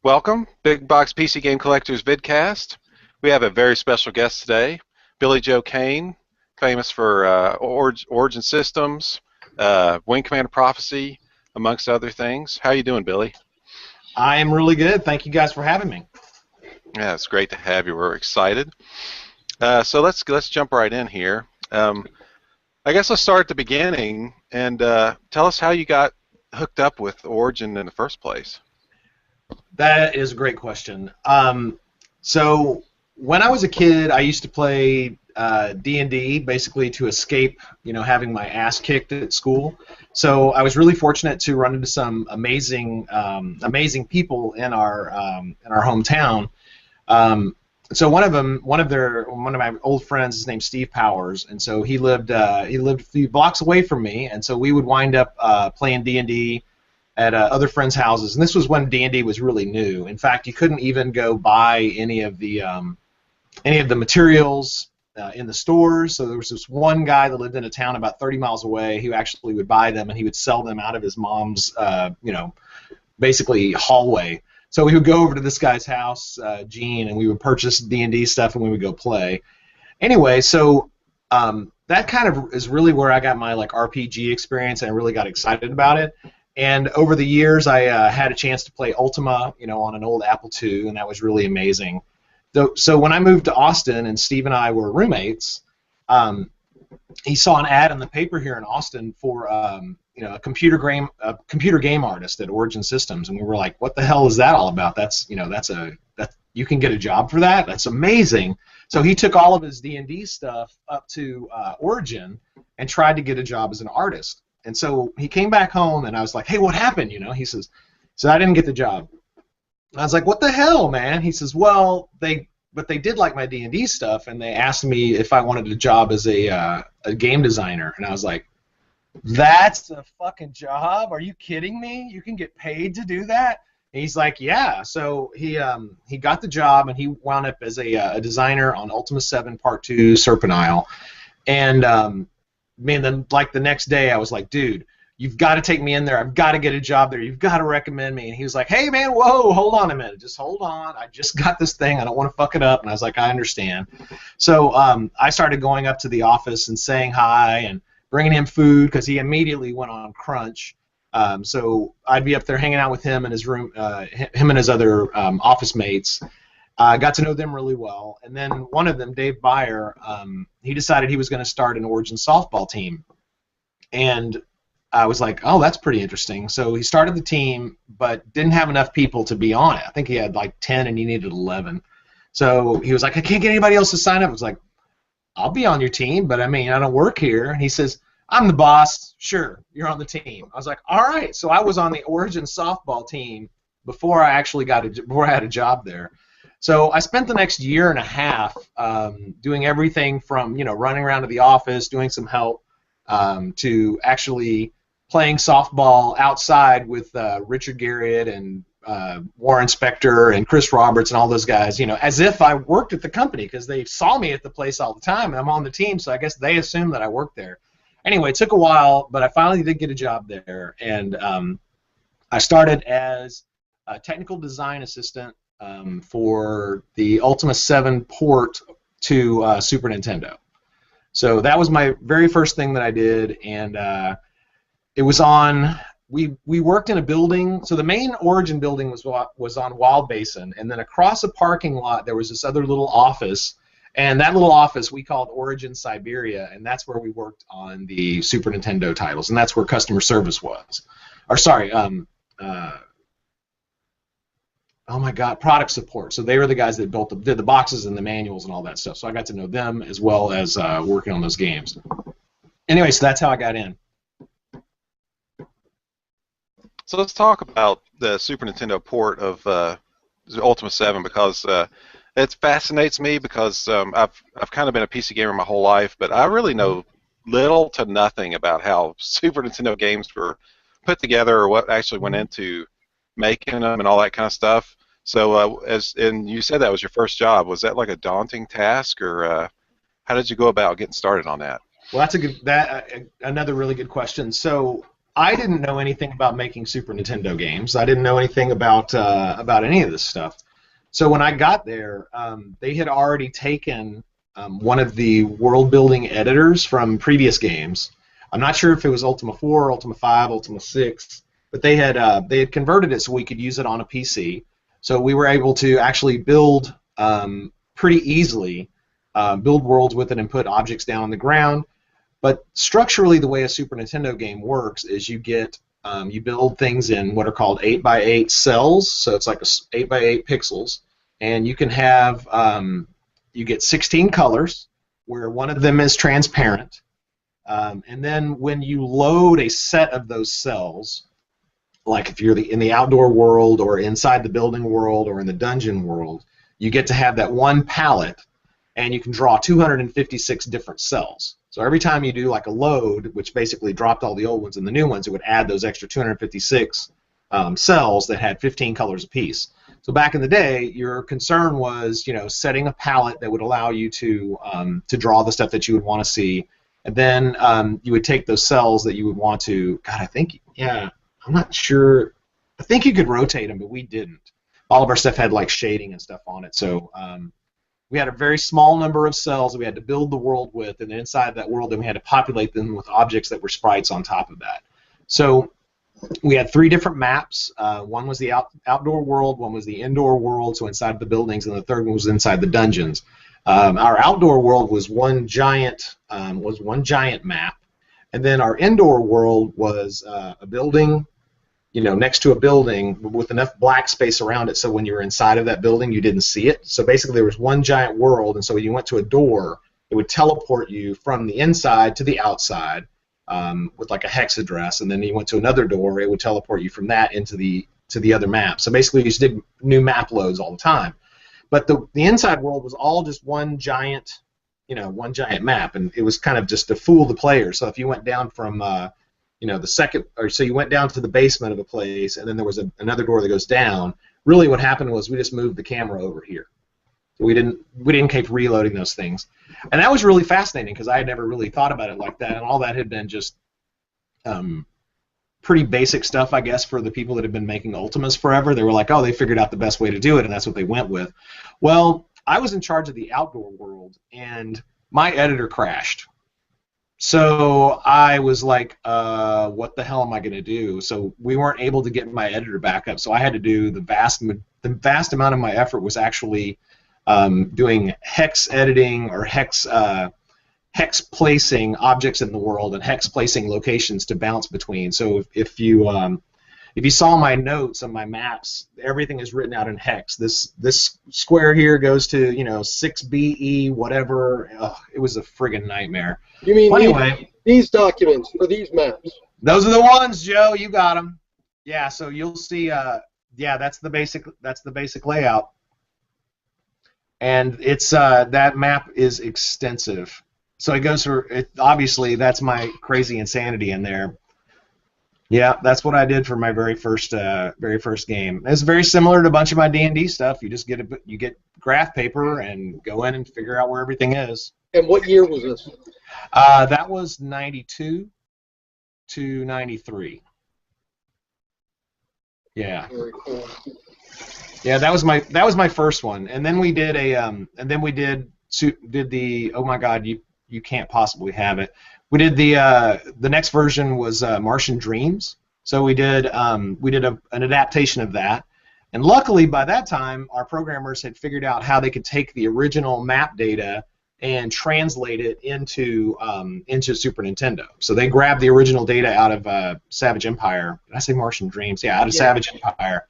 Welcome, Big Box PC Game Collectors VidCast. We have a very special guest today, Billy Joe Cain, famous for Origin Systems, Wing Commander Prophecy, amongst other things. How you doing, Billy? I am really good. Thank you guys for having me. Yeah, it's great to have you. We're excited. So let's jump right in here. I guess let's start at the beginning and tell us how you got hooked up with Origin in the first place. That is a great question. So when I was a kid, I used to play D&D basically to escape, having my ass kicked at school. So I was really fortunate to run into some amazing people in our hometown. So one of my old friends is named Steve Powers, and so he lived a few blocks away from me, and so we would wind up playing D&D at other friends' houses, and this was when D&D was really new. In fact, you couldn't even go buy any of the materials in the stores. So there was this one guy that lived in a town about 30 miles away who actually would buy them, and he would sell them out of his mom's, basically hallway. So we would go over to this guy's house, Gene, and we would purchase D&D stuff, and we would go play. Anyway, so that kind of is really where I got my RPG experience, and I really got excited about it. And over the years, I had a chance to play Ultima, on an old Apple II, and that was really amazing. So when I moved to Austin, and Steve and I were roommates, he saw an ad in the paper here in Austin for a computer game artist at Origin Systems, and we were like, "What the hell is that all about? That's you can get a job for that? That's amazing!" So he took all of his D&D stuff up to Origin and tried to get a job as an artist. And so he came back home, and I was like, "Hey, what happened?" He says, "So I didn't get the job." And I was like, "What the hell, man?" He says, "Well, they did like my D&D stuff, and they asked me if I wanted a job as a game designer." And I was like, "That's a fucking job? Are you kidding me? You can get paid to do that?" And he's like, "Yeah." So he got the job, and he wound up as a designer on Ultima VII Part 2 Serpent Isle. And man, then the next day I was like, "Dude, you've got to take me in there. I've got to get a job there. You've got to recommend me." And he was like, "Hey, man, whoa, hold on a minute. Just hold on. I just got this thing. I don't want to fuck it up." And I was like, "I understand." So I started going up to the office and saying hi and bringing him food because he immediately went on crunch. So I'd be up there hanging out with him in his room, him and his other office mates. Got to know them really well, and then one of them, Dave Baer, he decided he was going to start an Origin softball team, and I was like, "Oh, that's pretty interesting." So he started the team, but didn't have enough people to be on it. I think he had 10, and he needed 11. So he was like, "I can't get anybody else to sign up." I was like, "I'll be on your team, but I don't work here." And he says, "I'm the boss. Sure, you're on the team." I was like, "All right." So I was on the Origin softball team before I actually before I had a job there. So I spent the next year and a half doing everything from running around to the office, doing some help, to actually playing softball outside with Richard Garrett and Warren Spector and Chris Roberts and all those guys, as if I worked at the company because they saw me at the place all the time and I'm on the team, so I guess they assumed that I worked there. Anyway, it took a while, but I finally did get a job there, and I started as a technical design assistant for the Ultima VII port to Super Nintendo. So that was my very first thing that I did, and it was on. We worked in a building. So the main Origin building was on Wild Basin, and then across a parking lot there was this other little office, and that little office we called Origin Siberia, and that's where we worked on the Super Nintendo titles, and that's where customer service was. Or sorry, oh my God, product support. So they were the guys that did the boxes and the manuals and all that stuff. So I got to know them as well as working on those games. Anyway, so that's how I got in. So let's talk about the Super Nintendo port of Ultima 7 because it fascinates me because I've kind of been a PC gamer my whole life, but I really know little to nothing about how Super Nintendo games were put together or what actually went into making them and all that kind of stuff. So and you said that was your first job. Was that like a daunting task, or how did you go about getting started on that? Well, that's another really good question. So I didn't know anything about making Super Nintendo games. I didn't know anything about any of this stuff. So when I got there, they had already taken one of the world-building editors from previous games. I'm not sure if it was Ultima 4, Ultima 5, Ultima 6, but they had converted it so we could use it on a PC. So we were able to actually build pretty easily, build worlds with it and put objects down on the ground. But structurally, the way a Super Nintendo game works is you build things in what are called 8x8 cells. So it's like 8x8 pixels, and you can have you get 16 colors, where one of them is transparent. And then when you load a set of those cells, like if you're in the outdoor world or inside the building world or in the dungeon world, you get to have that one palette, and you can draw 256 different cells. So every time you do like a load, which basically dropped all the old ones and the new ones, it would add those extra 256 cells that had 15 colors apiece. So back in the day, your concern was, setting a palette that would allow you to draw the stuff that you would want to see, and then you would take those cells that you would want to. God, I'm not sure. I think you could rotate them, but we didn't. All of our stuff had like shading and stuff on it, so. We had a very small number of cells that we had to build the world with, and inside that world, then we had to populate them with objects that were sprites on top of that. So we had 3 different maps. One was the outdoor world, one was the indoor world, so inside the buildings, and the third one was inside the dungeons. Our outdoor world was one giant map, and then our indoor world was a building. Next to a building with enough black space around it so when you were inside of that building, you didn't see it. So basically there was one giant world, and so when you went to a door, it would teleport you from the inside to the outside with like a hex address, and then you went to another door, it would teleport you from that into the other map. So basically you just did new map loads all the time. But the inside world was all just one giant map, and it was kind of just to fool the player. So if you went down from so you went down to the basement of a place, and then there was another door that goes down. Really, what happened was we just moved the camera over here. So we didn't keep reloading those things, and that was really fascinating because I had never really thought about it like that, and all that had been just pretty basic stuff, I guess, for the people that had been making Ultimas forever. They were like, oh, they figured out the best way to do it, and that's what they went with. Well, I was in charge of the outdoor world, and my editor crashed. So I was like, what the hell am I going to do? So we weren't able to get my editor back up. So I had to do the vast amount of my effort was actually doing hex editing or hex placing objects in the world and hex placing locations to bounce between. So if you saw my notes on my maps, everything is written out in hex. This square here goes to 6BE whatever. Ugh, it was a friggin' nightmare. You mean anyway, these documents for these maps? Those are the ones, Joe. You got them. Yeah. So you'll see. That's the basic layout, and it's that map is extensive. So it goes for it. Obviously, that's my crazy insanity in there. Yeah, that's what I did for my very first game. It's very similar to a bunch of my D&D stuff. You just get graph paper and go in and figure out where everything is. And what year was this? That was 92 to 93. Yeah. Very cool. Yeah, that was my first one, and then we did the oh my God, you can't possibly have it. We did the next version was Martian Dreams, so we did an adaptation of that, and luckily by that time our programmers had figured out how they could take the original map data and translate it into Super Nintendo. So they grabbed the original data out of Savage Empire. Did I say Martian Dreams? Yeah, out of Savage Empire.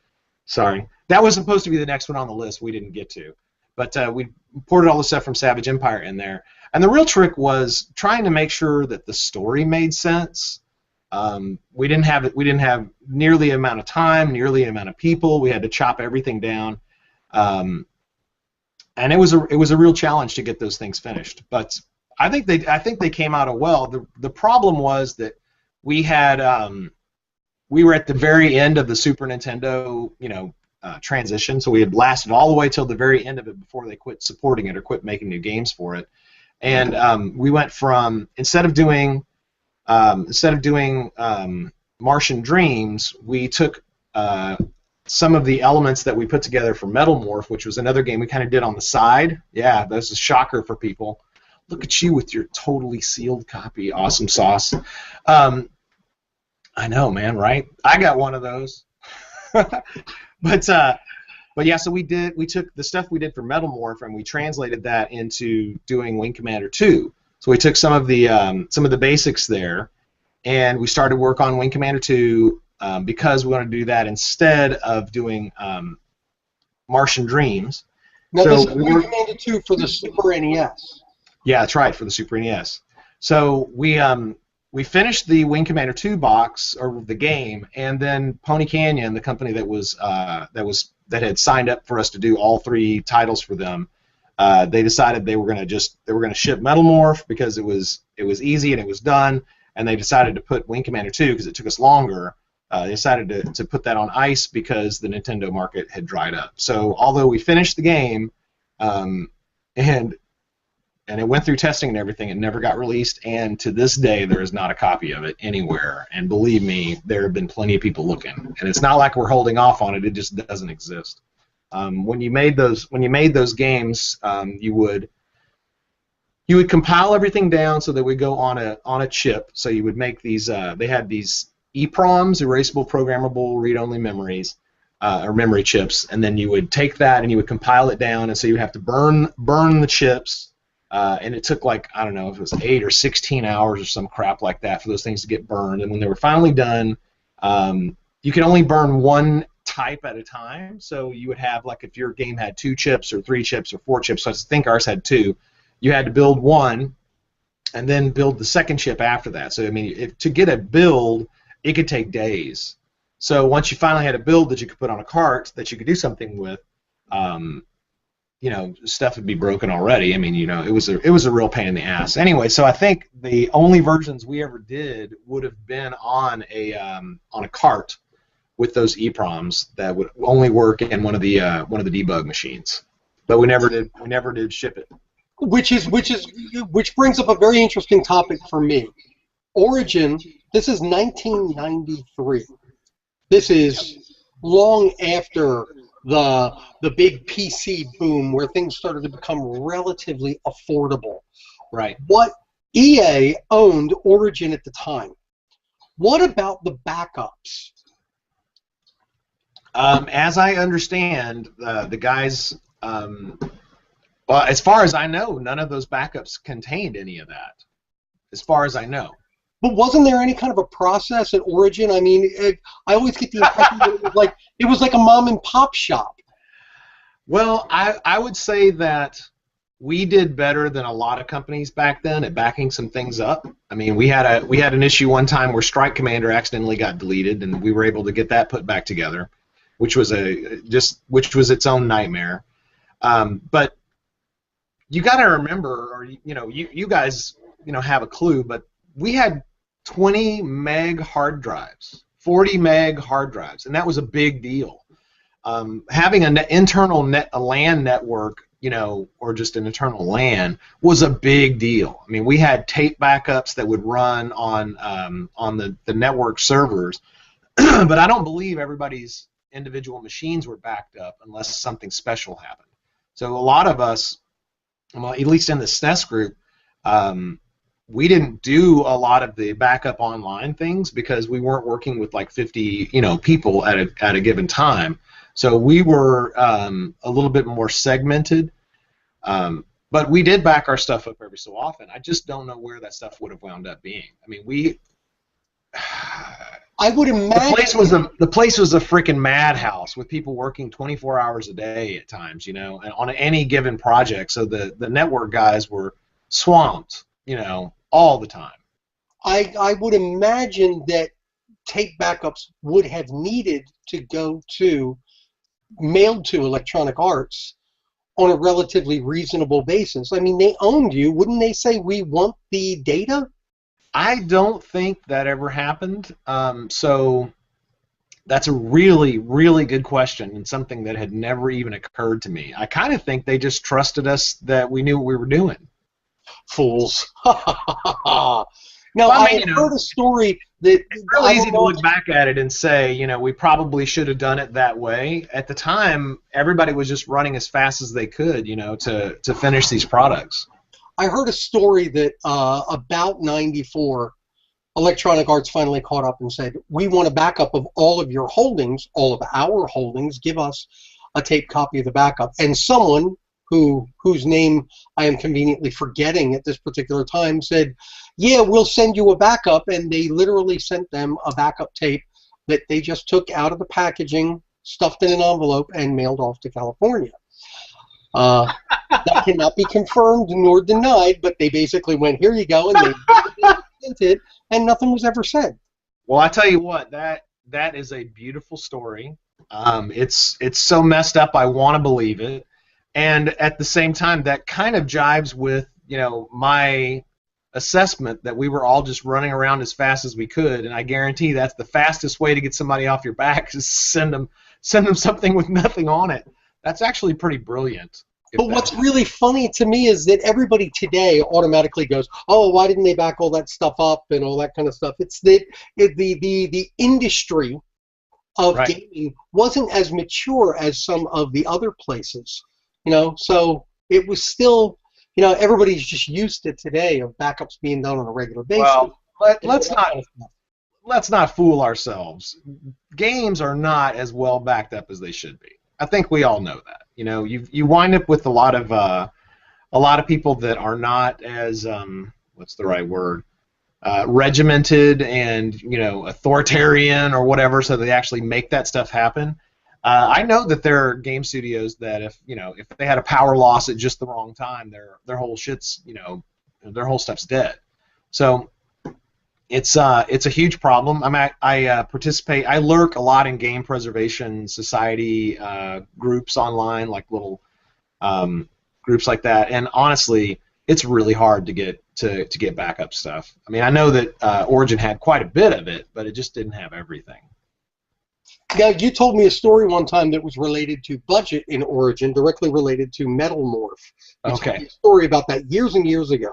Sorry, that was supposed to be the next one on the list. We didn't get to, but we ported all the stuff from Savage Empire in there. And the real trick was trying to make sure that the story made sense. We didn't have nearly the amount of time, nearly the amount of people. We had to chop everything down, and it was a real challenge to get those things finished. But I think they came out well. The problem was that we were at the very end of the Super Nintendo transition, so we had lasted all the way till the very end of it before they quit supporting it or quit making new games for it. And we went from instead of doing Martian Dreams, we took some of the elements that we put together for Metal Morph, which was another game we kind of did on the side. Yeah, that's a shocker for people. Look at you with your totally sealed copy. Awesome sauce. I know, man, right? I got one of those. But yeah, so we took the stuff we did for Metal Morph and we translated that into doing Wing Commander 2. So we took some of the basics there, and we started work on Wing Commander 2 because we want to do that instead of doing Martian Dreams. Now so this is Wing Commander 2 for the Super NES. Yeah, that's right, for the Super NES. So we finished the Wing Commander 2 box or the game, and then Pony Canyon, the company that had signed up for us to do all 3 titles for them, they decided they were going to ship Metal Morph because it was easy and it was done, and they decided to put Wing Commander 2 because it took us longer. They decided to put that on ice because the Nintendo market had dried up. So although we finished the game, and it went through testing and everything, it never got released, and to this day there is not a copy of it anywhere. And believe me, there have been plenty of people looking, and it's not like we're holding off on it; it just doesn't exist. When you made those games, you would compile everything down so that we go on a chip. So you would make these. They had these EPROMs, erasable programmable read-only memories, or memory chips, and then you would take that and you would compile it down, and so you would have to burn the chips. And it took like, I don't know if it was 8 or 16 hours or some crap like that for those things to get burned. And when they were finally done, you could only burn one type at a time. So you would have, like, if your game had 2 chips or 3 chips or 4 chips, so I think ours had 2, you had to build one and then build the second chip after that. So, I mean, to get a build, it could take days. So once you finally had a build that you could put on a cart that you could do something with, stuff would be broken already. I mean, it was a real pain in the ass. Anyway, so I think the only versions we ever did would have been on a cart with those EPROMs that would only work in one of the debug machines. But we never did ship it. Which brings up a very interesting topic for me. Origin. This is 1993. This is long after the big PC boom where things started to become relatively affordable. Right. What EA owned Origin at the time. What about the backups? As I understand, the guys, well, as far as I know, none of those backups contained any of that. As far as I know. But wasn't there any kind of a process at Origin? I mean, I always get the impression that it was like a mom and pop shop. Well, I would say that we did better than a lot of companies back then at backing some things up. I mean, we had an issue one time where Strike Commander accidentally got deleted, and we were able to get that put back together, which was its own nightmare. But you got to remember, or you guys have a clue, but we had 20 meg hard drives, 40 meg hard drives, and that was a big deal. Having an internal LAN network, or just an internal LAN, was a big deal. I mean, we had tape backups that would run on the network servers, but I don't believe everybody's individual machines were backed up unless something special happened. So a lot of us, well, at least in the SNES group, we didn't do a lot of the backup online things because we weren't working with like 50 people at a given time. So we were a little bit more segmented, but we did back our stuff up every so often. I just don't know where that stuff would have wound up being. I mean, I would imagine the place was a freaking madhouse with people working 24 hours a day at times, and on any given project. So the network guys were swamped, all the time. I would imagine that tape backups would have needed to go mailed to Electronic Arts on a relatively reasonable basis. I mean, they owned you. Wouldn't they say, we want the data? I don't think that ever happened. So that's a really, really good question and something that had never even occurred to me. I kind of think they just trusted us that we knew what we were doing. Fools. Now, I heard a story It's real easy to look back at it and say, you know, we probably should have done it that way. At the time, everybody was just running as fast as they could, you know, to finish these products. I heard a story that about 94, Electronic Arts finally caught up and said, we want a backup of all of your holdings, all of our holdings. Give us a tape copy of the backup. And someone whose name I am conveniently forgetting at this particular time said, yeah, we'll send you a backup. And they literally sent them a backup tape that they just took out of the packaging, stuffed in an envelope, and mailed off to California. That cannot be confirmed nor denied, but they basically went, here you go, and they sent it, and nothing was ever said. Well, I tell you what, that is a beautiful story. It's so messed up, I want to believe it. And at the same time, that kind of jives with, you know, my assessment that we were all just running around as fast as we could, and I guarantee that's the fastest way to get somebody off your back is send them something with nothing on it. That's actually pretty brilliant. But what's really funny to me is that everybody today automatically goes, oh, why didn't they back all that stuff up and all that kind of stuff? It's that the industry of gaming wasn't as mature as some of the other places, you know, so it was still, you know, everybody's just used to today of backups being done on a regular basis. Well, let's not fool ourselves. Games are not as well backed up as they should be. I think we all know that. You know, you wind up with a lot of people that are not as what's the right word, regimented and, you know, authoritarian or whatever, so they actually make that stuff happen. I know that there are game studios that if they had a power loss at just the wrong time, their whole shit's, you know, their whole stuff's dead. So it's a huge problem. I participate. I lurk a lot in game preservation society groups online, like little groups like that. And honestly, it's really hard to get backup stuff. I mean, I know that Origin had quite a bit of it, but it just didn't have everything. Now, you told me a story one time that was related to budget in Origin, directly related to Metal Morph. You told me a story about that years and years ago.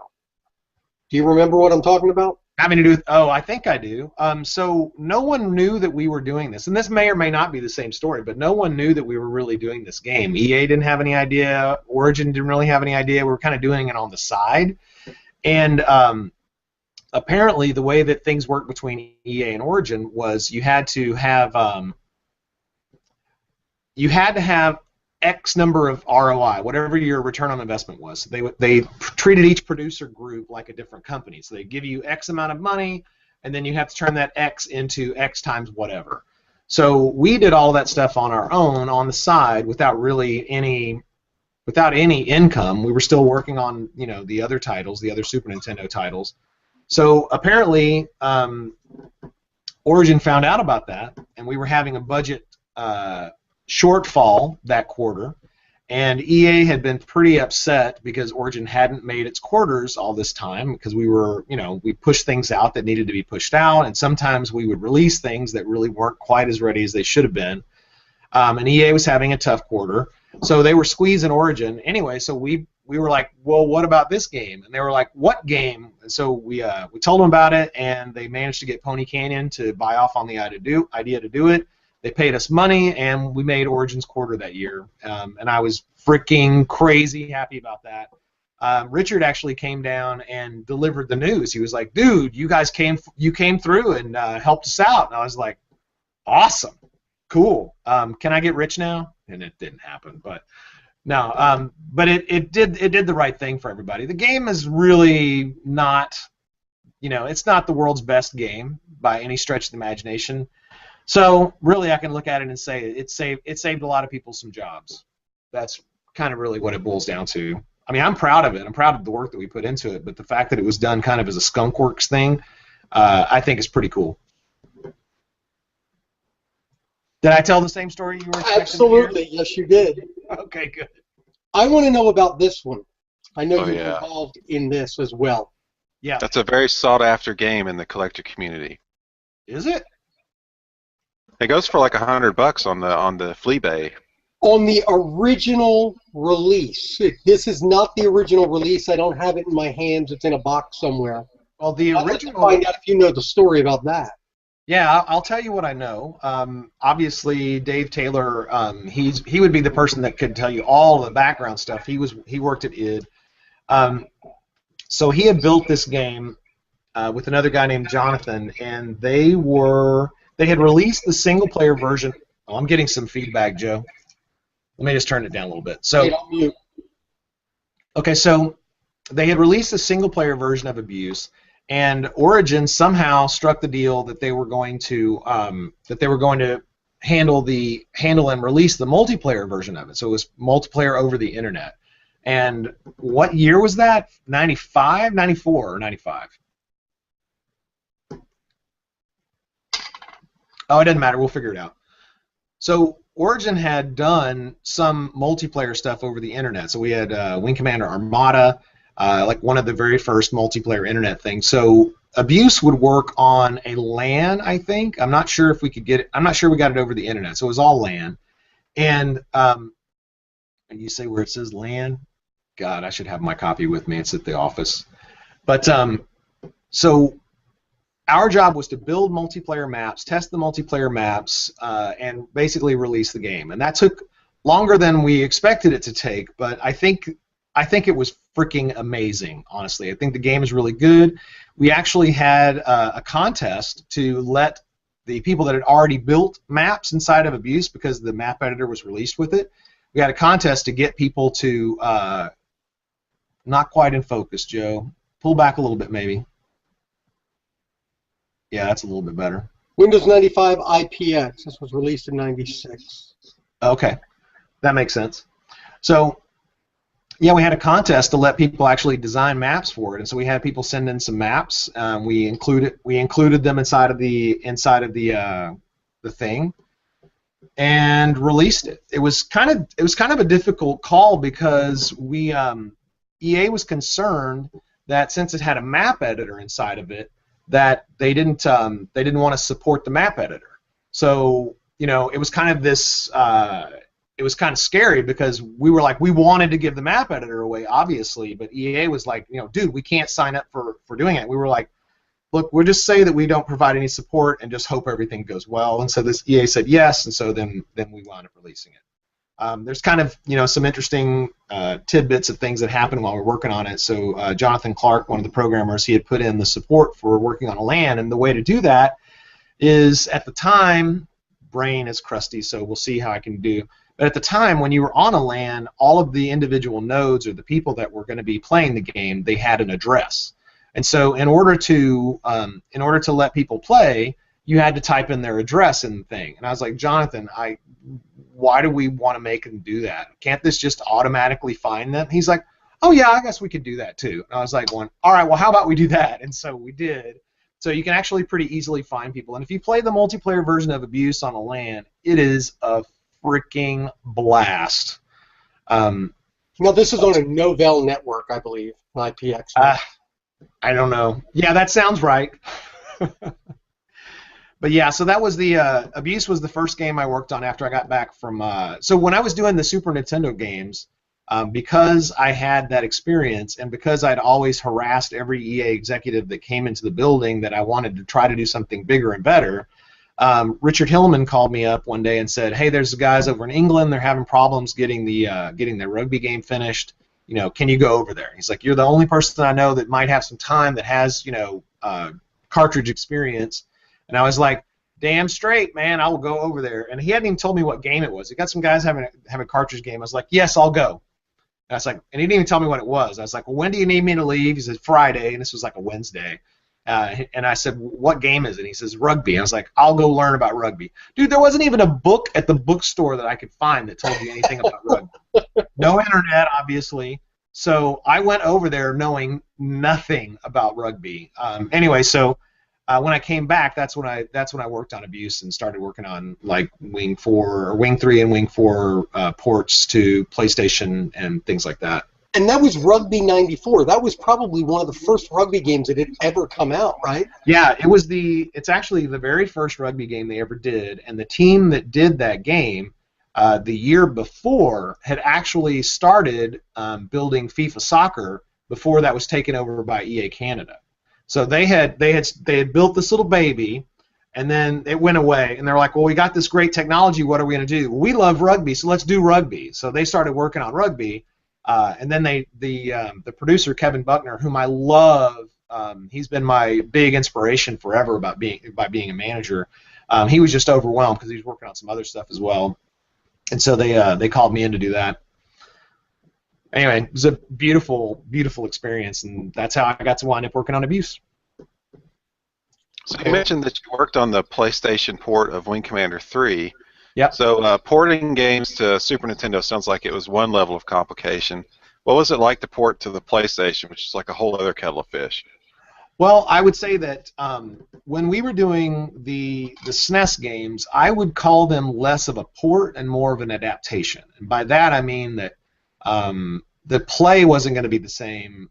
Do you remember what I'm talking about? Having to do with, I think I do. So no one knew that we were doing this, and this may or may not be the same story, but no one knew that we were really doing this game. EA didn't have any idea. Origin didn't really have any idea. We were kind of doing it on the side. And apparently the way that things worked between EA and Origin was you had to have X number of ROI, whatever your return on investment was. They treated each producer group like a different company. So they give you X amount of money, and then you have to turn that X into X times whatever. So we did all that stuff on our own, on the side, without any income. We were still working on, you know, the other titles, the other Super Nintendo titles. So apparently, Origin found out about that, and we were having a budget shortfall that quarter, and EA had been pretty upset because Origin hadn't made its quarters all this time, because we pushed things out that needed to be pushed out, and sometimes we would release things that really weren't quite as ready as they should have been, and EA was having a tough quarter, so they were squeezing Origin. Anyway, so we were like, well, what about this game? And they were like, what game? And so we told them about it, and they managed to get Pony Canyon to buy off on the idea to do it. They paid us money, and we made Origin's quarter that year, and I was freaking crazy happy about that. Richard actually came down and delivered the news. He was like, dude, you guys came through and helped us out. And I was like, awesome, cool. Can I get rich now? And it didn't happen, but no. But it did the right thing for everybody. The game is really not, it's not the world's best game by any stretch of the imagination. So really, I can look at it and say it saved a lot of people some jobs. That's kind of really what it boils down to. I mean, I'm proud of it. I'm proud of the work that we put into it, but the fact that it was done kind of as a skunkworks thing, I think is pretty cool. Did I tell the same story you were expecting? Absolutely, yes, you did. Okay, good. I want to know about this one. I know you're involved in this as well. Yeah, that's a very sought-after game in the collector community. Is it? It goes for like $100 on the Fleabay. On the original release. This is not the original release. I don't have it in my hands. It's in a box somewhere. Well, the I'd original. like to find out if you know the story about that. Yeah, I'll tell you what I know. Obviously, Dave Taylor, he would be the person that could tell you all the background stuff. He worked at id. Um, so he had built this game with another guy named Jonathan, and they had released the single player version. Oh, I'm getting some feedback, Joe. Let me just turn it down a little bit. So, Wait, I'll mute. okay, so they had released a single player version of Abuse, and Origin somehow struck the deal that they were going to handle and release the multiplayer version of it. So it was multiplayer over the internet. And what year was that? 95, 94, or 95? Oh, it doesn't matter. We'll figure it out. So Origin had done some multiplayer stuff over the internet. So we had Wing Commander Armada, like one of the very first multiplayer internet things. So Abuse would work on a LAN, I think. I'm not sure if we could get it. I'm not sure we got it over the internet. So it was all LAN. And you say where it says LAN? God, I should have my copy with me. It's at the office. But so our job was to build multiplayer maps, test the multiplayer maps, and basically release the game. And that took longer than we expected it to take, but I think it was freaking amazing, honestly. I think the game is really good. We actually had a contest to let the people that had already built maps inside of Abuse, because the map editor was released with it, we had a contest to get people to not quite in focus, Joe. Pull back a little bit, maybe. Yeah, that's a little bit better. Windows 95 IPX. This was released in 96. Okay, that makes sense. So, yeah, we had a contest to let people actually design maps for it, and so we had people send in some maps. We included them inside of the thing, and released it. It was kind of a difficult call because EA was concerned that since it had a map editor inside of it, that they didn't want to support the map editor. So it was kind of this. It was kind of scary because we were like, we wanted to give the map editor away, obviously, but EA was like, dude, we can't sign up for doing it. We were like, look, we'll just say that we don't provide any support and just hope everything goes well. And so this EA said yes, and so then we wound up releasing it. There's kind of some interesting tidbits of things that happened while we were working on it. So Jonathan Clark, one of the programmers, he had put in the support for working on a LAN, and the way to do that is, at the time, brain is crusty, so we'll see how I can do. But at the time, when you were on a LAN, all of the individual nodes or the people that were going to be playing the game, they had an address. And so in order to let people play, you had to type in their address in the thing. And I was like, Jonathan, why do we want to make them do that? Can't this just automatically find them? He's like, oh yeah, I guess we could do that too. And I was like, all right, well, how about we do that? And so we did. So you can actually pretty easily find people. And if you play the multiplayer version of Abuse on a LAN, it is a freaking blast. Now this is on a Novell network, I believe, IPX. I don't know. Yeah, that sounds right. But yeah, so that was the Abuse was the first game I worked on after I got back from. So when I was doing the Super Nintendo games, because I had that experience and because I'd always harassed every EA executive that came into the building that I wanted to try to do something bigger and better, Richard Hillman called me up one day and said, "Hey, there's the guys over in England. They're having problems getting their rugby game finished. Can you go over there?" He's like, "You're the only person I know that might have some time that has cartridge experience." And I was like, damn straight, man, I will go over there. And he hadn't even told me what game it was. He got some guys having a cartridge game. I was like, yes, I'll go. And I was like, and he didn't even tell me what it was. I was like, well, when do you need me to leave? He said, Friday, and this was like a Wednesday. And I said, what game is it? He says, rugby. I was like, I'll go learn about rugby. Dude, there wasn't even a book at the bookstore that I could find that told you anything about rugby. No internet, obviously. So I went over there knowing nothing about rugby. Anyway, so when I came back, that's when I worked on Abuse and started working on like Wing 4 or Wing 3 and Wing 4 ports to PlayStation and things like that. And that was Rugby 94. That was probably one of the first rugby games that had ever come out, right? Yeah, it's actually the very first rugby game they ever did, and the team that did that game the year before had actually started building FIFA Soccer before that was taken over by EA Canada. So they had built this little baby, And then it went away, and they're like, well, we got this great technology. What are we going to do? We love Rugby, so let's do Rugby. So they started working on Rugby, and then the producer, Kevin Buckner, whom I love, he's been my big inspiration forever by being a manager. He was just overwhelmed because he was working on some other stuff as well. And so they called me in to do that. Anyway, it was a beautiful, beautiful experience, and that's how I got to wind up working on Abuse. So you mentioned that you worked on the PlayStation port of Wing Commander 3. Yep. So porting games to Super Nintendo sounds like it was one level of complication. What was it like to port to the PlayStation, which is like a whole other kettle of fish? Well, I would say that when we were doing the SNES games, I would call them less of a port and more of an adaptation. And by that I mean that the play wasn't going to be the same.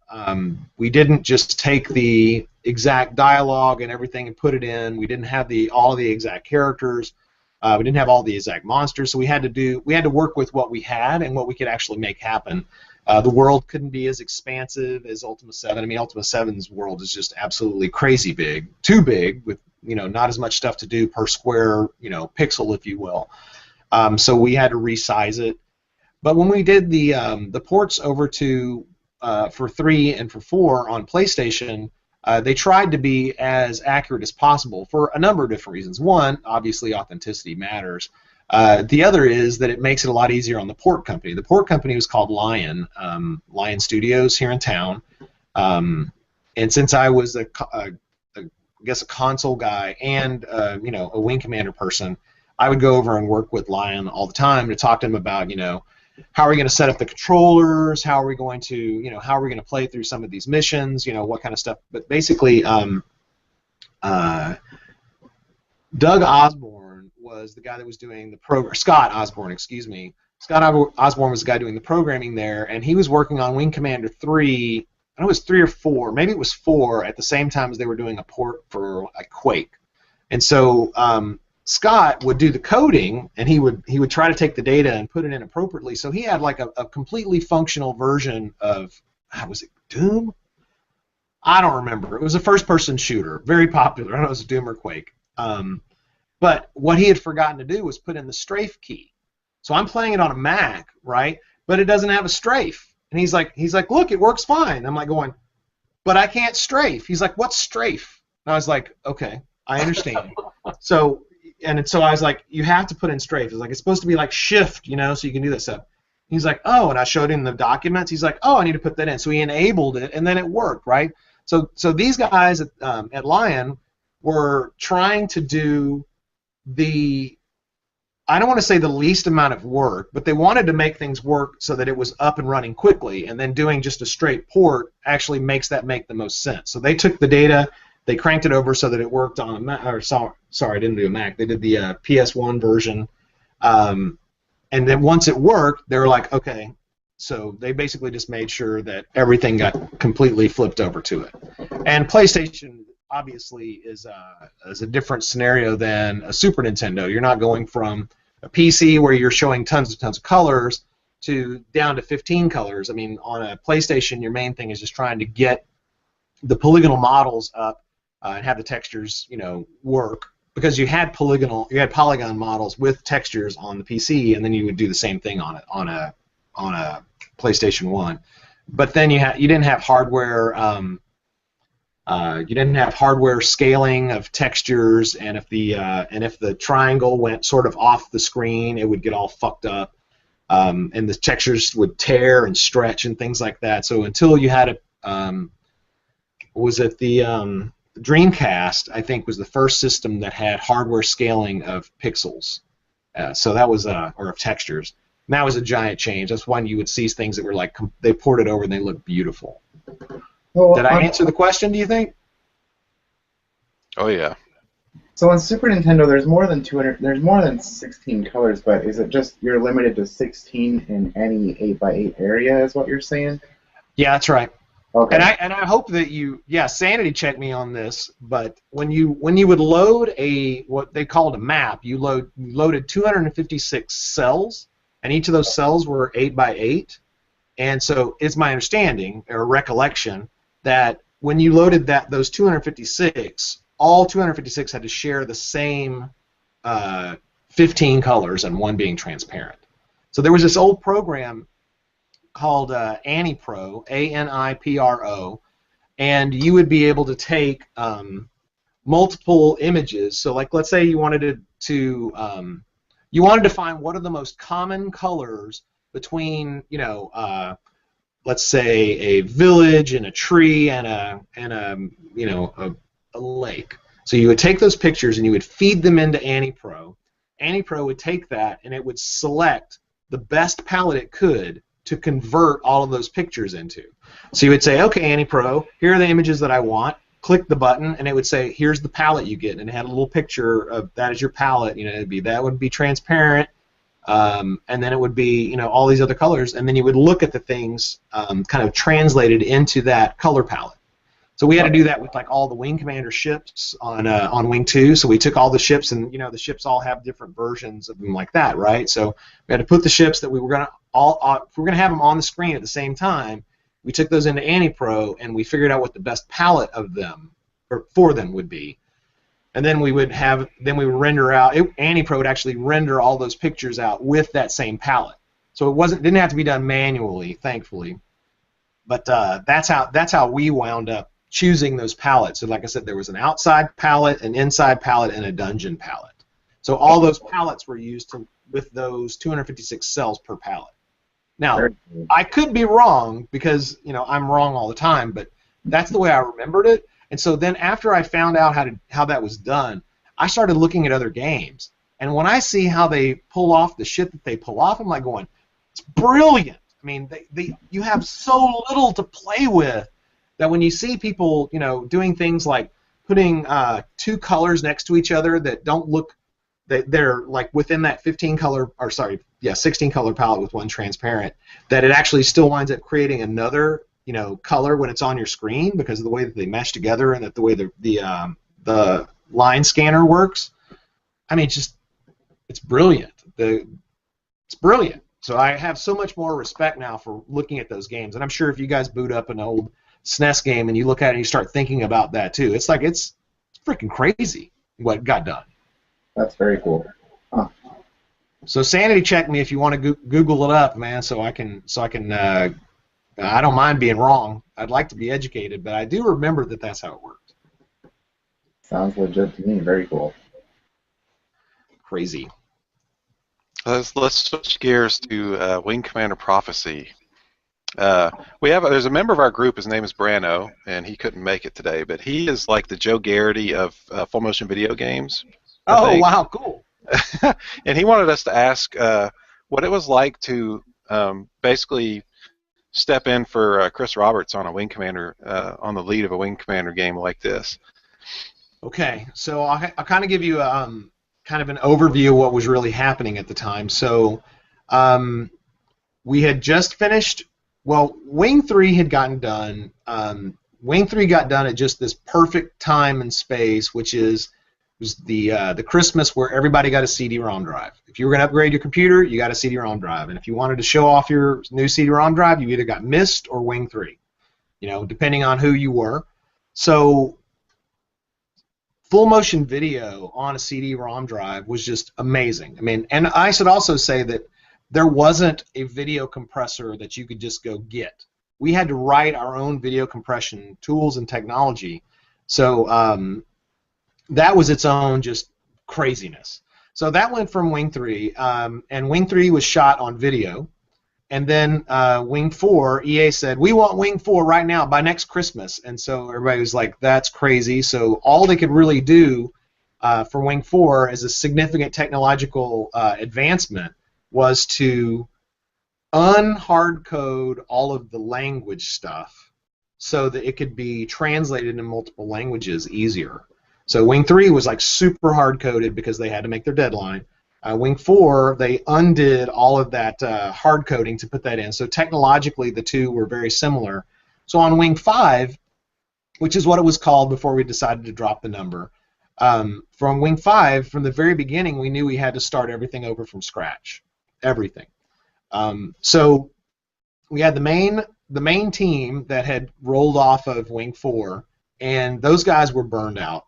We didn't just take the exact dialogue and everything and put it in. We didn't have all the exact characters. We didn't have all the exact monsters. So we had to work with what we had and what we could actually make happen. The world couldn't be as expansive as Ultima 7. I mean, Ultima 7's world is just absolutely crazy big, too big, with not as much stuff to do per square pixel, if you will. So we had to resize it. But when we did the ports over to for 3 and for 4 on PlayStation, they tried to be as accurate as possible for a number of different reasons. One, obviously, authenticity matters. The other is that it makes it a lot easier on the port company. The port company was called Lion Studios here in town. And since I was I guess a console guy and a Wing Commander person, I would go over and work with Lion all the time to talk to him about how are we going to set up the controllers? How are we going to how are we going to play through some of these missions? What kind of stuff? But basically, Doug Osborne was the guy that was doing the program. Scott Osborne, excuse me. Scott Osborne was the guy doing the programming there, and he was working on Wing Commander 3. I don't know, it was 3 or 4. Maybe it was 4 at the same time as they were doing a port for a Quake. And so Scott would do the coding, and he would try to take the data and put it in appropriately. So he had like a completely functional version of, was it Doom? I don't remember. It was a first-person shooter, very popular. I don't know if it was Doom or Quake. But what he had forgotten to do was put in the strafe key. So I'm playing it on a Mac, right? But it doesn't have a strafe. And he's like, look, it works fine. I'm like going, but I can't strafe. He's like, what's strafe? And I was like, okay, I understand. So I was like, you have to put in strafe. It's supposed to be like shift, so you can do that stuff. He's like, oh, and I showed him the documents. He's like, oh, I need to put that in. So he enabled it, and then it worked, right? So these guys at Lion were trying to do I don't want to say the least amount of work, but they wanted to make things work so that it was up and running quickly, and then doing just a straight port actually makes that make the most sense. So they took the data, they cranked it over so that it worked on a Mac, sorry, I didn't do a Mac. They did the PS1 version, and then once it worked, they were like, okay. So they basically just made sure that everything got completely flipped over to it. And PlayStation obviously is a different scenario than a Super Nintendo. You're not going from a PC where you're showing tons of colors to down to 15 colors. I mean, on a PlayStation, your main thing is just trying to get the polygonal models up and have the textures, work, because you had polygon models with textures on the PC, and then you would do the same thing on a PlayStation 1. But then you didn't have hardware. You didn't have hardware scaling of textures, and if the triangle went sort of off the screen, it would get all fucked up, and the textures would tear and stretch and things like that. So until you had was it the Dreamcast, I think, was the first system that had hardware scaling of pixels. So that was or of textures. And that was a giant change. That's when you would see things that were like they ported over and they looked beautiful. Well, did I answer the question, do you think? Oh yeah. So on Super Nintendo, there's more than 16 colors, but is it just you're limited to 16 in any 8x8 area? Is what you're saying? Yeah, that's right. Okay. And I hope that sanity check me on this, but when you would load what they called a map, you loaded 256 cells, and each of those cells were 8x8, and so it's my understanding or recollection that when you loaded those 256, all 256 had to share the same 15 colors and one being transparent. So there was this old program called AniPro, ANIPRO, and you would be able to take multiple images. So, like, let's say you wanted to find what are the most common colors between, let's say a village and a tree and a lake. So you would take those pictures and you would feed them into AniPro. AniPro would take that and it would select the best palette it could to convert all of those pictures into. So you would say, okay, AniPro, here are the images that I want. Click the button, and it would say, here's the palette you get, and it had a little picture of that is your palette. That would be transparent, and then it would be all these other colors, and then you would look at the things kind of translated into that color palette. So we had to do that with like all the Wing Commander ships on Wing 2. So we took all the ships, and the ships all have different versions of them like that, right? So we had to put the ships that we were gonna if we were gonna have them on the screen at the same time. We took those into AniPro and we figured out what the best palette of them or for them would be, and then we would render out. AniPro would actually render all those pictures out with that same palette. So it didn't have to be done manually, thankfully. But that's how we wound up choosing those palettes. So like I said, there was an outside palette, an inside palette, and a dungeon palette. So all those palettes were used with those 256 cells per palette. Now, I could be wrong because I'm wrong all the time, but that's the way I remembered it. And so then after I found out how that was done, I started looking at other games. And when I see how they pull off the shit that they pull off, I'm like going, it's brilliant. I mean, you have so little to play with that when you see people doing things like putting two colors next to each other that don't look, they're like within that 16 color palette with one transparent, that it actually still winds up creating another color when it's on your screen because of the way that they mesh together and that the way the line scanner works. I mean, it's brilliant. It's brilliant. So I have so much more respect now for looking at those games, and I'm sure if you guys boot up an old SNES game and you look at it and you start thinking about that too, it's freaking crazy what got done. That's very cool. Huh. So sanity check me if you want to Google it up, man. So I can. I don't mind being wrong. I'd like to be educated, but I do remember that that's how it worked. Sounds legit to me. Very cool. Crazy. Let's switch gears to Wing Commander Prophecy. There's a member of our group. His name is Brano, and he couldn't make it today, but he is like the Joe Garrity of full motion video games. Oh, wow, cool. And he wanted us to ask what it was like to basically step in for Chris Roberts on a Wing Commander, on the lead of a Wing Commander game like this. Okay, so I'll kind of give you kind of an overview of what was really happening at the time. So we had just finished. Well, Wing 3 had gotten done. Wing 3 got done at just this perfect time and space, which was the Christmas where everybody got a CD-ROM drive. If you were going to upgrade your computer, you got a CD-ROM drive, and if you wanted to show off your new CD-ROM drive, you either got Myst or Wing 3, depending on who you were. So full motion video on a CD-ROM drive was just amazing. I mean, and I should also say that there wasn't a video compressor that you could just go get. We had to write our own video compression tools and technology. So that was its own just craziness. So that went from Wing 3, and Wing 3 was shot on video. And then Wing 4, EA said, we want Wing 4 right now by next Christmas. And so everybody was like, that's crazy. So all they could really do for Wing 4 as a significant technological advancement was to unhard code all of the language stuff so that it could be translated into multiple languages easier. So Wing 3 was like super hard coded because they had to make their deadline. Wing 4, they undid all of that hard coding to put that in. So technologically, the two were very similar. So on Wing 5, which is what it was called before we decided to drop the number, from Wing 5, from the very beginning, we knew we had to start everything over from scratch. Everything. So we had the main team that had rolled off of Wing 4, and those guys were burned out.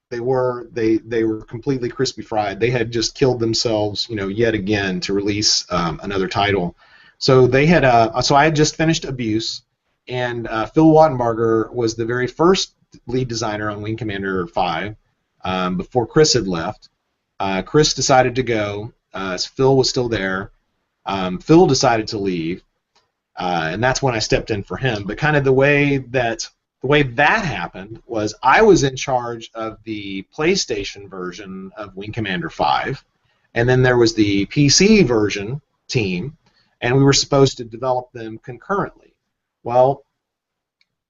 They were completely crispy fried. They had just killed themselves, yet again to release another title. So they had so I had just finished Abuse, and Phil Wattenbarger was the very first lead designer on Wing Commander 5 before Chris had left. Chris decided to go. Phil was still there. Phil decided to leave, and that's when I stepped in for him. But kind of the way that happened was I was in charge of the PlayStation version of Wing Commander 5, and then there was the PC version team, and we were supposed to develop them concurrently. Well,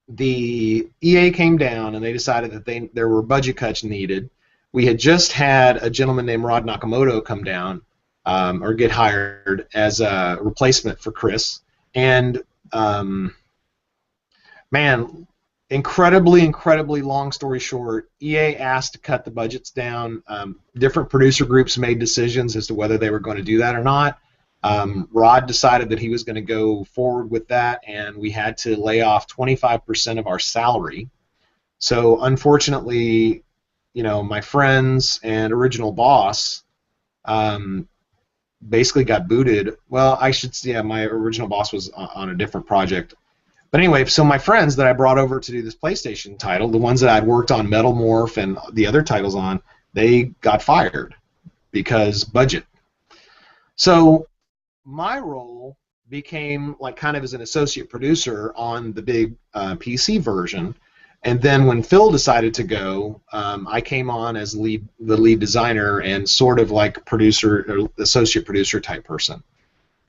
the EA came down and they decided that there were budget cuts needed. We had just had a gentleman named Rod Nakamoto come down or get hired as a replacement for Chris, and man, incredibly long story short, EA asked to cut the budgets down. Different producer groups made decisions as to whether they were going to do that or not. Rod decided that he was going to go forward with that, and we had to lay off 25% of our salary. So unfortunately, my friends and original boss basically got booted. Well, my original boss was on a different project. But anyway, so my friends that I brought over to do this PlayStation title, the ones that I'd worked on Metal Morph and the other titles on, they got fired because budget. So my role became like kind of as an associate producer on the big PC version, and then when Phil decided to go, I came on as the lead designer and sort of like producer or associate producer type person.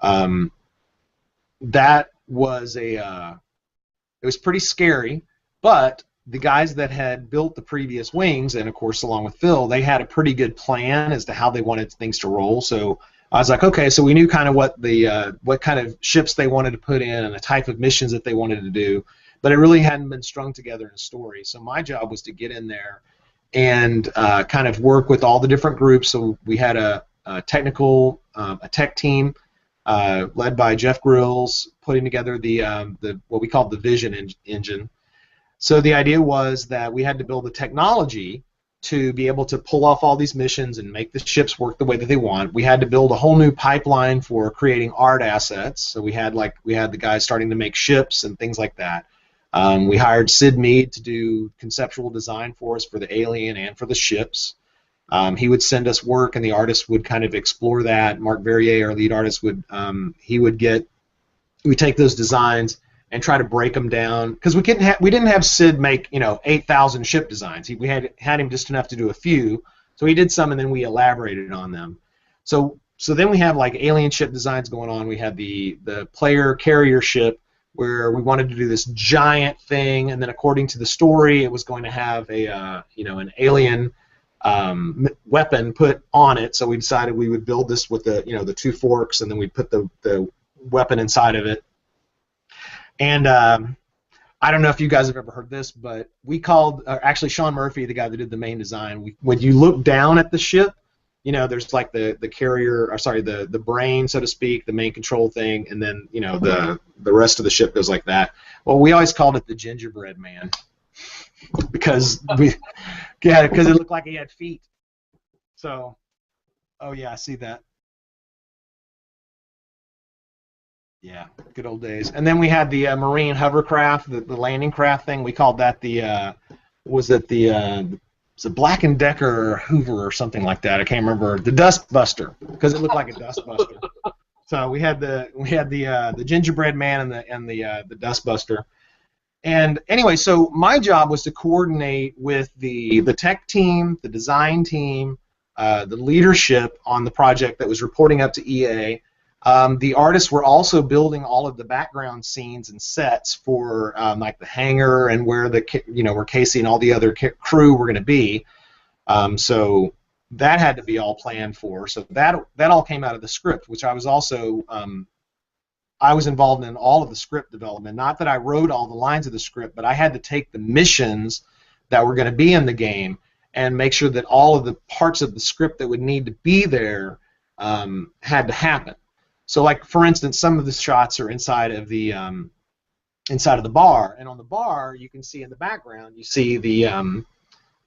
That was it was pretty scary, but the guys that had built the previous wings, and of course along with Phil, they had a pretty good plan as to how they wanted things to roll. So I was like, okay, so we knew kind of what kind of ships they wanted to put in and the type of missions that they wanted to do, but it really hadn't been strung together in a story. So my job was to get in there and kind of work with all the different groups. So we had a tech team led by Jeff Grills, putting together the what we called the Vision engine. So the idea was that we had to build the technology to be able to pull off all these missions and make the ships work the way that they want. We had to build a whole new pipeline for creating art assets. So we had the guys starting to make ships and things like that. We hired Sid Mead to do conceptual design for us for the Alien and for the ships. He would send us work, and the artist would kind of explore that. Mark Verrier, our lead artist, would take those designs and try to break them down, because we didn't have Sid make 8,000 ship designs. We had him just enough to do a few, so he did some and then we elaborated on them. So then we have like alien ship designs going on. We had the player carrier ship where we wanted to do this giant thing, and then according to the story, it was going to have an alien weapon put on it. So we decided we would build this with the two forks, and then we'd put the weapon inside of it. And I don't know if you guys have ever heard this, but we called actually Sean Murphy, the guy that did the main design. When you look down at the ship, there's like the carrier, or sorry, the brain, so to speak, the main control thing, and then the rest of the ship goes like that. Well, we always called it the Gingerbread Man because it looked like he had feet. So, oh yeah, I see that. Yeah, good old days. And then we had the marine hovercraft, the landing craft thing. We called that was it Black and Decker Hoover or something like that? I can't remember. The Dust Buster, because it looked like a dust buster. So we had the Gingerbread Man and the Dust Buster. And anyway, so my job was to coordinate with the tech team, the design team, the leadership on the project that was reporting up to EA. The artists were also building all of the background scenes and sets for like the hangar and where where Casey and all the other crew were going to be. So that had to be all planned for. So that all came out of the script, which I was also I was involved in all of the script development. Not that I wrote all the lines of the script, but I had to take the missions that were going to be in the game and make sure that all of the parts of the script that would need to be there had to happen. So, like for instance, some of the shots are inside of the bar, and on the bar you can see in the background you see the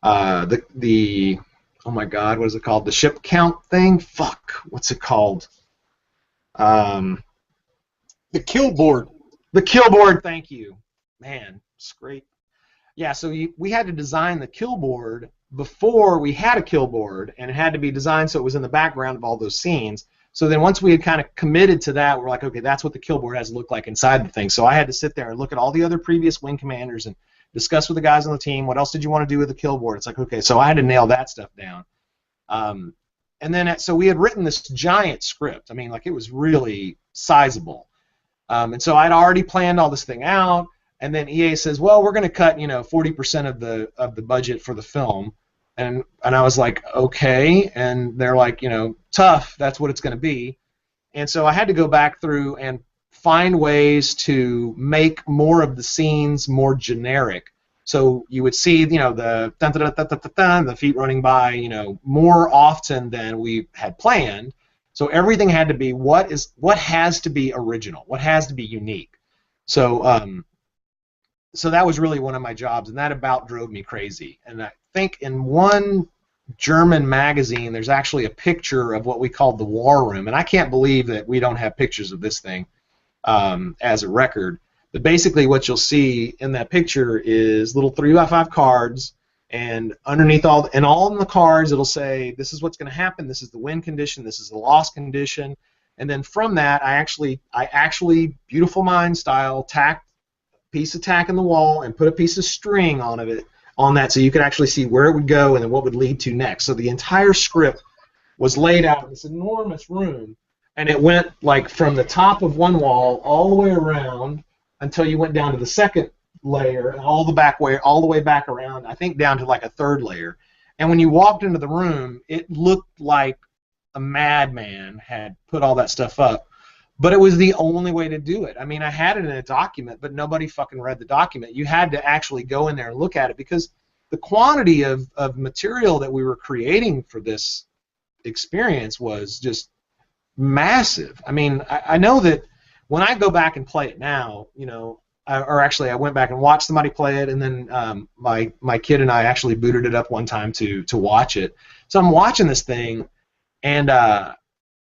the oh my God, what is it called? The ship count thing? Fuck, what's it called? The kill board. The kill board. Thank you, man. It's great. Yeah, so we had to design the kill board before we had a kill board, and it had to be designed so it was in the background of all those scenes. So then once we had kind of committed to that, we're like, okay, that's what the kill board has to look like inside the thing. So I had to sit there and look at all the other previous wing commanders and discuss with the guys on the team, what else did you want to do with the kill board? It's like, okay, so I had to nail that stuff down. And then, so we had written this giant script. I mean, like, it was really sizable. And so I'd already planned all this thing out, and then EA says, well, we're going to cut, 40% of the budget for the film. And I was like, okay, and they're like, tough, that's what it's going to be. And so I had to go back through and find ways to make more of the scenes more generic. So you would see, the dun, dun, dun, dun, dun, dun, dun, the feet running by, more often than we had planned. So everything had to be what has to be original, what has to be unique. So so that was really one of my jobs, and that about drove me crazy. And I think in one German magazine, there's actually a picture of what we called the war room, and I can't believe that we don't have pictures of this thing as a record. But basically what you'll see in that picture is little 3x5 cards, and underneath all in the cards it'll say, this is what's going to happen, this is the win condition, this is the loss condition, and then from that I actually Beautiful Mind style tacked piece of tack in the wall and put a piece of string on that so you could actually see where it would go and then what would lead to next. So the entire script was laid out in this enormous room, and it went like from the top of one wall all the way around until you went down to the second layer and all the way back around, I think down to like a third layer. And when you walked into the room, it looked like a madman had put all that stuff up. But it was the only way to do it. I mean, I had it in a document, but nobody fucking read the document. You had to actually go in there and look at it because the quantity of material that we were creating for this experience was just massive. I mean, I know that when I go back and play it now, I went back and watched somebody play it, and then my kid and I actually booted it up one time to watch it. So I'm watching this thing, and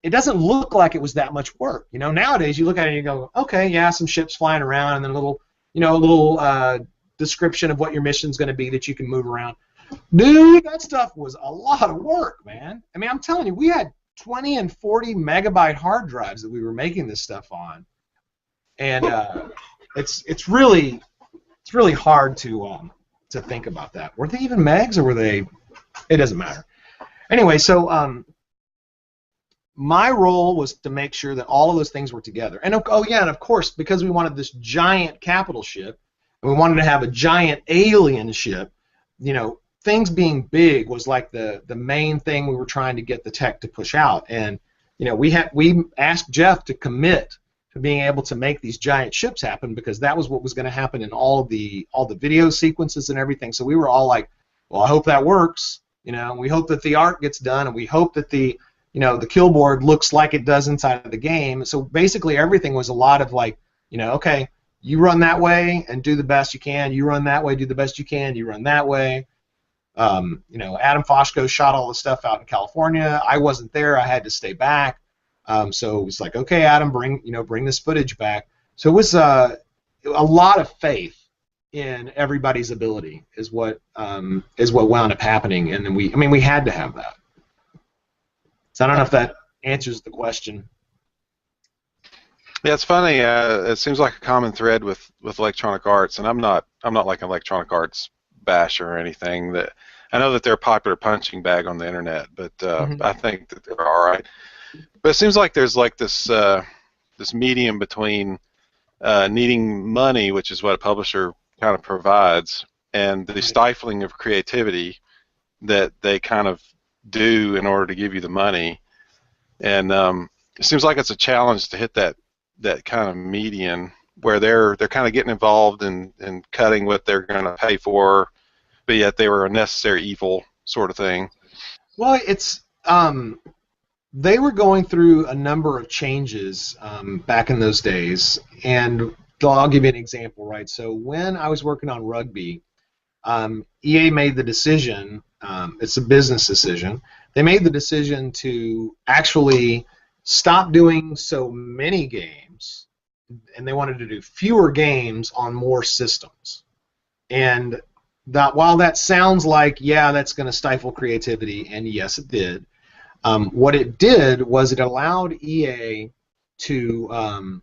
it doesn't look like it was that much work. Nowadays you look at it and you go, okay, yeah, some ships flying around, and then a little description of what your mission's going to be that you can move around. Dude, that stuff was a lot of work, man. I mean, I'm telling you, we had 20 and 40 megabyte hard drives that we were making this stuff on, and it's really hard to think about that. Were they even megs, or were they? It doesn't matter. Anyway, so my role was to make sure that all of those things were together. And and of course, because we wanted this giant capital ship, and we wanted to have a giant alien ship, things being big was like the main thing we were trying to get the tech to push out. And we asked Jeff to commit to being able to make these giant ships happen, because that was what was going to happen in all the video sequences and everything. So we were all like, well, I hope that works. We hope that the art gets done, and we hope that the kill board looks like it does inside of the game. So basically everything was a lot of like, okay, you run that way and do the best you can. You run that way, do the best you can. You run that way. Adam Foshko shot all the stuff out in California. I wasn't there. I had to stay back. So it was like, okay, Adam, bring this footage back. So it was a lot of faith in everybody's ability is what wound up happening, and then we had to have that. So I don't know if that answers the question. Yeah, it's funny. It seems like a common thread with Electronic Arts, and I'm not like an Electronic Arts basher or anything. That I know that they're a popular punching bag on the internet, but I think that they're all right. But it seems like there's like this medium between needing money, which is what a publisher kind of provides, and the stifling of creativity that they kind of do in order to give you the money. And it seems like it's a challenge to hit that kind of median where they're kind of getting involved in cutting what they're going to pay for, but yet they were a necessary evil sort of thing. Well, it's they were going through a number of changes back in those days, and I'll give you an example, right? So when I was working on Rugby, EA made the decision, it's a business decision, they made the decision to actually stop doing so many games, and they wanted to do fewer games on more systems. And that, while that sounds like, yeah, that's going to stifle creativity, and yes, it did, what it did was it allowed EA to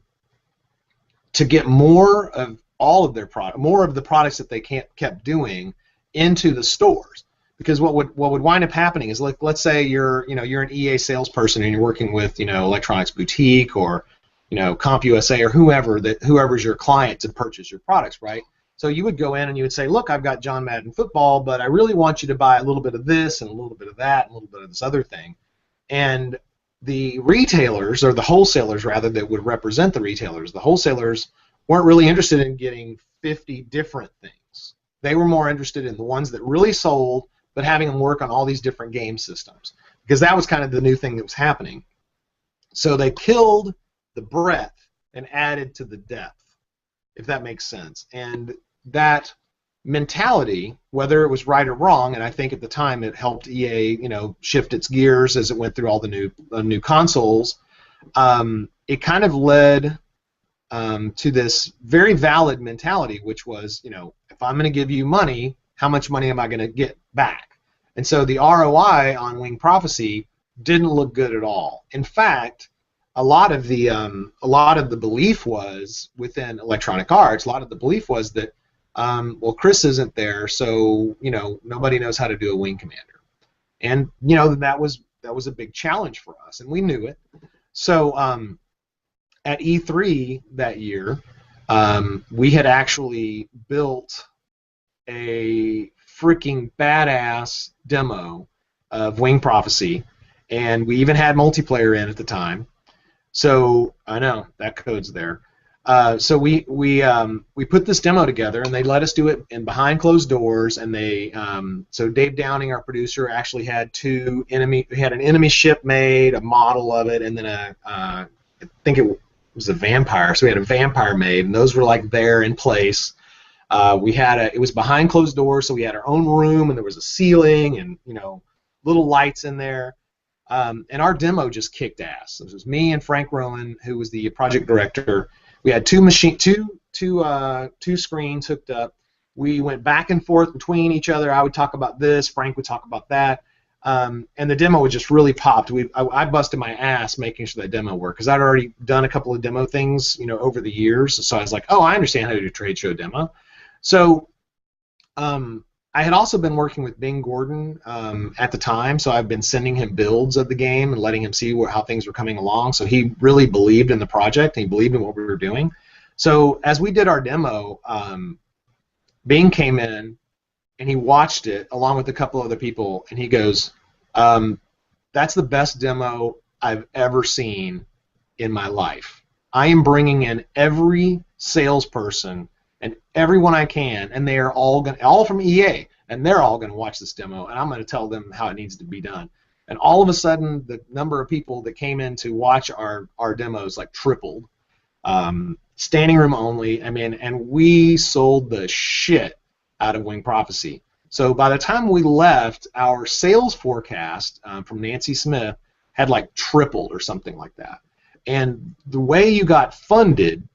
get more of all of their more of the products that they kept doing into the stores. Because what would wind up happening is, like, let's say you're an EA salesperson and you're working with Electronics Boutique or CompUSA or whoever's your client to purchase your products, right? So you would go in and you would say, look, I've got John Madden Football, but I really want you to buy a little bit of this and a little bit of that and a little bit of this other thing. And the retailers, or the wholesalers rather, that would represent the retailers, the wholesalers weren't really interested in getting 50 different things. They were more interested in the ones that really sold, but having them work on all these different game systems, because that was kind of the new thing that was happening. So they killed the breadth and added to the depth, if that makes sense. And that mentality, whether it was right or wrong, and I think at the time it helped EA, shift its gears as it went through all the new consoles, it kind of led to this very valid mentality, which was, if I'm going to give you money, how much money am I going to get back? And so the ROI on Wing Prophecy didn't look good at all. In fact, a lot of the belief was within Electronic Arts. A lot of the belief was that, well, Chris isn't there, so nobody knows how to do a Wing Commander, and that was a big challenge for us, and we knew it. So at E3 that year, we had actually built a freaking badass demo of Wing Prophecy, and we even had multiplayer in at the time. So I know that code's there. So we put this demo together, and they let us do it in behind closed doors. And so Dave Downing, our producer, actually had we had an enemy ship made, a model of it, and then I think it was a vampire. So we had a vampire made, and those were like there in place. It was behind closed doors, so we had our own room, and there was a ceiling, and little lights in there. And our demo just kicked ass. This was me and Frank Rowan, who was the project director. We had two screens hooked up. We went back and forth between each other. I would talk about this, Frank would talk about that, and the demo would just really popped. I busted my ass making sure that demo worked, because I'd already done a couple of demo things, over the years. So I was like, oh, I understand how to do a trade show demo. So I had also been working with Bing Gordon at the time, so I've been sending him builds of the game and letting him see how things were coming along. So he really believed in the project, and he believed in what we were doing. So as we did our demo, Bing came in, and he watched it along with a couple other people, and he goes, that's the best demo I've ever seen in my life. I am bringing in every salesperson and everyone I can, and they are all from EA, and they're all going to watch this demo, and I'm going to tell them how it needs to be done. And all of a sudden, the number of people that came in to watch our demos tripled. Standing room only, and we sold the shit out of Wing Prophecy. So by the time we left, our sales forecast from Nancy Smith had tripled or something like that. And the way you got funded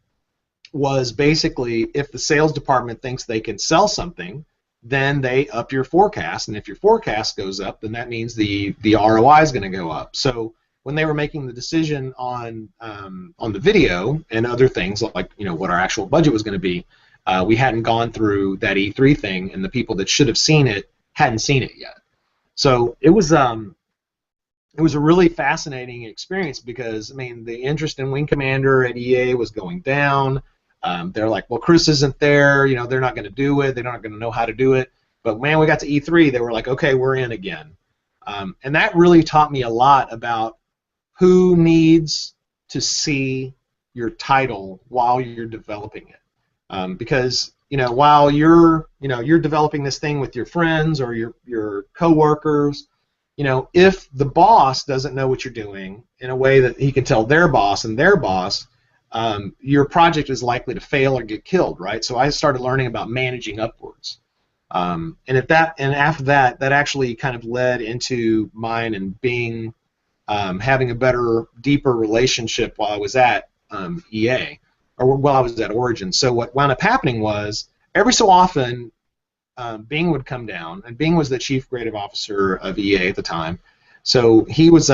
was basically, if the sales department thinks they can sell something, then they up your forecast, and if your forecast goes up, then that means the ROI is going to go up. So when they were making the decision on the video and other things like what our actual budget was going to be, we hadn't gone through that E3 thing, and the people that should have seen it hadn't seen it yet. So it was a really fascinating experience, because the interest in Wing Commander at EA was going down. They're like, well, Chris isn't there, they're not going to do it, they're not going to know how to do it. But man, we got to E3, they were like, okay, we're in again. And that really taught me a lot about who needs to see your title while you're developing it. Because while you're developing this thing with your friends or your coworkers, if the boss doesn't know what you're doing in a way that he can tell their boss and their boss, your project is likely to fail or get killed, right? So I started learning about managing upwards. After that, that actually kind of led into mine and Bing having a better, deeper relationship while I was at EA, or while I was at Origin. So what wound up happening was, every so often, Bing would come down, and Bing was the chief creative officer of EA at the time. So he was,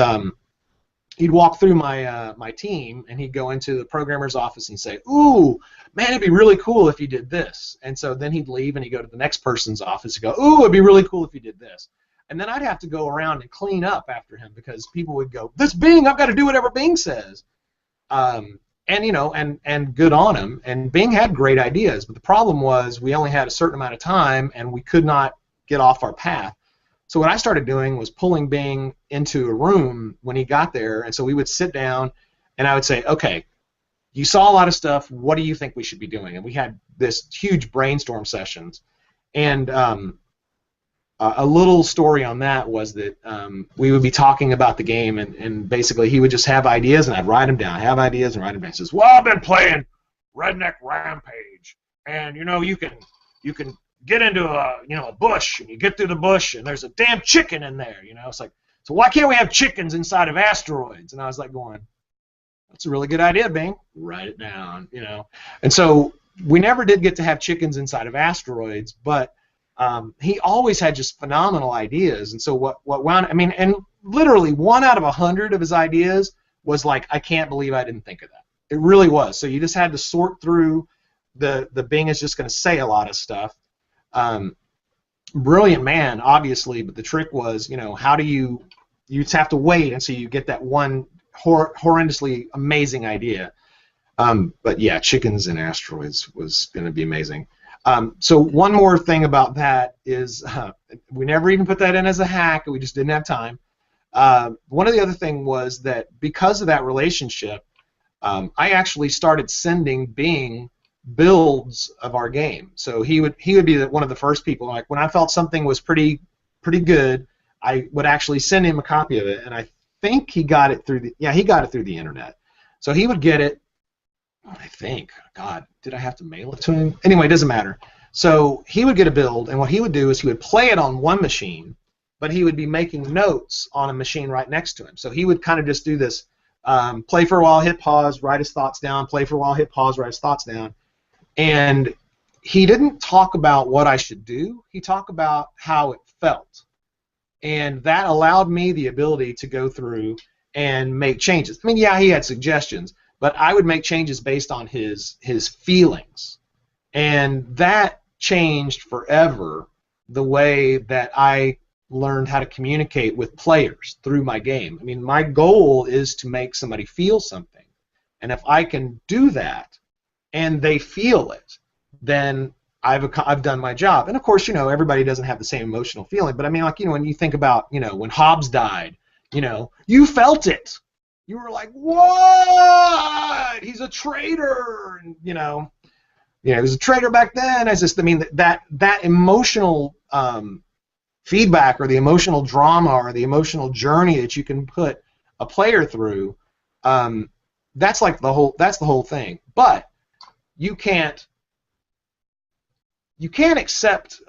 he'd walk through my team, and he'd go into the programmer's office and say, "Ooh, man, it'd be really cool if you did this." And so then he'd leave, and he'd go to the next person's office and go, "Ooh, it'd be really cool if you did this." And then I'd have to go around and clean up after him, because people would go, "This Bing, I've got to do whatever Bing says." And good on him. And Bing had great ideas, but the problem was we only had a certain amount of time, and we could not get off our path. So what I started doing was pulling Bing into a room when he got there, and so we would sit down, and I would say, "Okay, you saw a lot of stuff. What do you think we should be doing?" And we had this huge brainstorm sessions. And a little story on that was that we would be talking about the game, and basically he would just have ideas, and I'd write them down. Have ideas and write them down. He says, "Well, I've been playing Redneck Rampage, and you can get into a bush, and you get through the bush, and there's a damn chicken in there. It's like, so why can't we have chickens inside of asteroids?" And I was like going, "That's a really good idea, Bing. Write it down." And so we never did get to have chickens inside of asteroids, but he always had just phenomenal ideas. And so and literally 1 out of 100 of his ideas was like, "I can't believe I didn't think of that." It really was. So you just had to sort through the Bing is just going to say a lot of stuff. Brilliant man, obviously, but the trick was, how do you just have to wait until you get that one horrendously amazing idea. But yeah, chickens and asteroids was going to be amazing. So one more thing about that is we never even put that in as a hack. We just didn't have time. One of the other thing was that because of that relationship, I actually started sending Bing builds of our game. So he would be one of the first people. Like when I felt something was pretty good, I would actually send him a copy of it, and I think he got it through the internet. So he would get it. I think, God, did I have to mail it to him? Anyway, it doesn't matter. So he would get a build, and what he would do is he would play it on one machine, but he would be making notes on a machine right next to him. So he would kind of just do this, play for a while, hit pause, write his thoughts down, play for a while, hit pause, write his thoughts down. And he didn't talk about what I should do. He talked about how it felt. And that allowed me the ability to go through and make changes. I mean, yeah, he had suggestions, but I would make changes based on his feelings. And that changed forever the way that I learned how to communicate with players through my game. I mean, my goal is to make somebody feel something. And if I can do that and they feel it, then I've done my job. And of course, everybody doesn't have the same emotional feeling, but I mean, like, when you think about, when Hobbes died, you felt it. You were like, "What? He's a traitor!" And he was a traitor back then. That emotional feedback, or the emotional drama, or the emotional journey that you can put a player through, that's the whole thing. But you can't accept.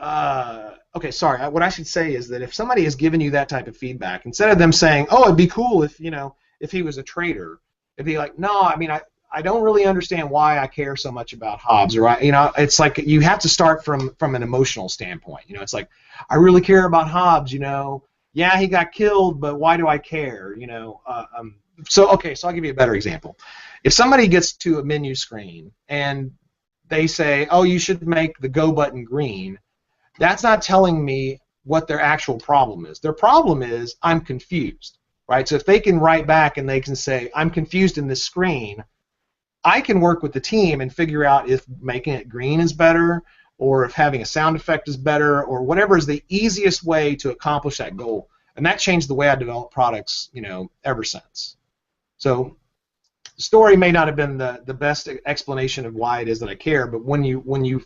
Okay, sorry. What I should say is that if somebody has given you that type of feedback, instead of them saying, "Oh, it'd be cool if he was a traitor," it'd be like, "No, I mean, I don't really understand why I care so much about Hobbes," or it's like you have to start from an emotional standpoint. It's like, I really care about Hobbes. Yeah, he got killed, but why do I care? So I'll give you a better example. If somebody gets to a menu screen and they say, "Oh, you should make the go button green," that's not telling me what their actual problem is. Their problem is, I'm confused. Right? So if they can write back and they can say, "I'm confused in this screen," I can work with the team and figure out if making it green is better, or if having a sound effect is better, or whatever is the easiest way to accomplish that goal. And that changed the way I develop products, ever since. So the story may not have been the best explanation of why it is that I care, but when you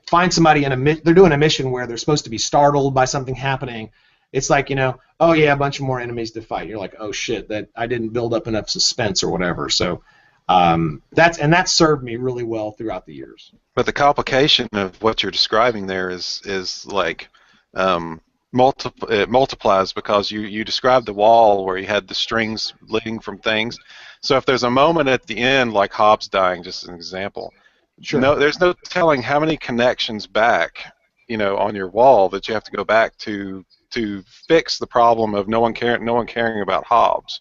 find somebody they're doing a mission where they're supposed to be startled by something happening, it's like, "Oh yeah, a bunch of more enemies to fight." You're like, "Oh shit, that I didn't build up enough suspense," or whatever. So That served me really well throughout the years. But the complication of what you're describing there is like it multiplies because you described the wall where you had the strings leading from things. So if there's a moment at the end, like Hobbs dying, just as an example, Sure. no, there's no telling how many connections back, on your wall that you have to go back to fix the problem of no one caring about Hobbs.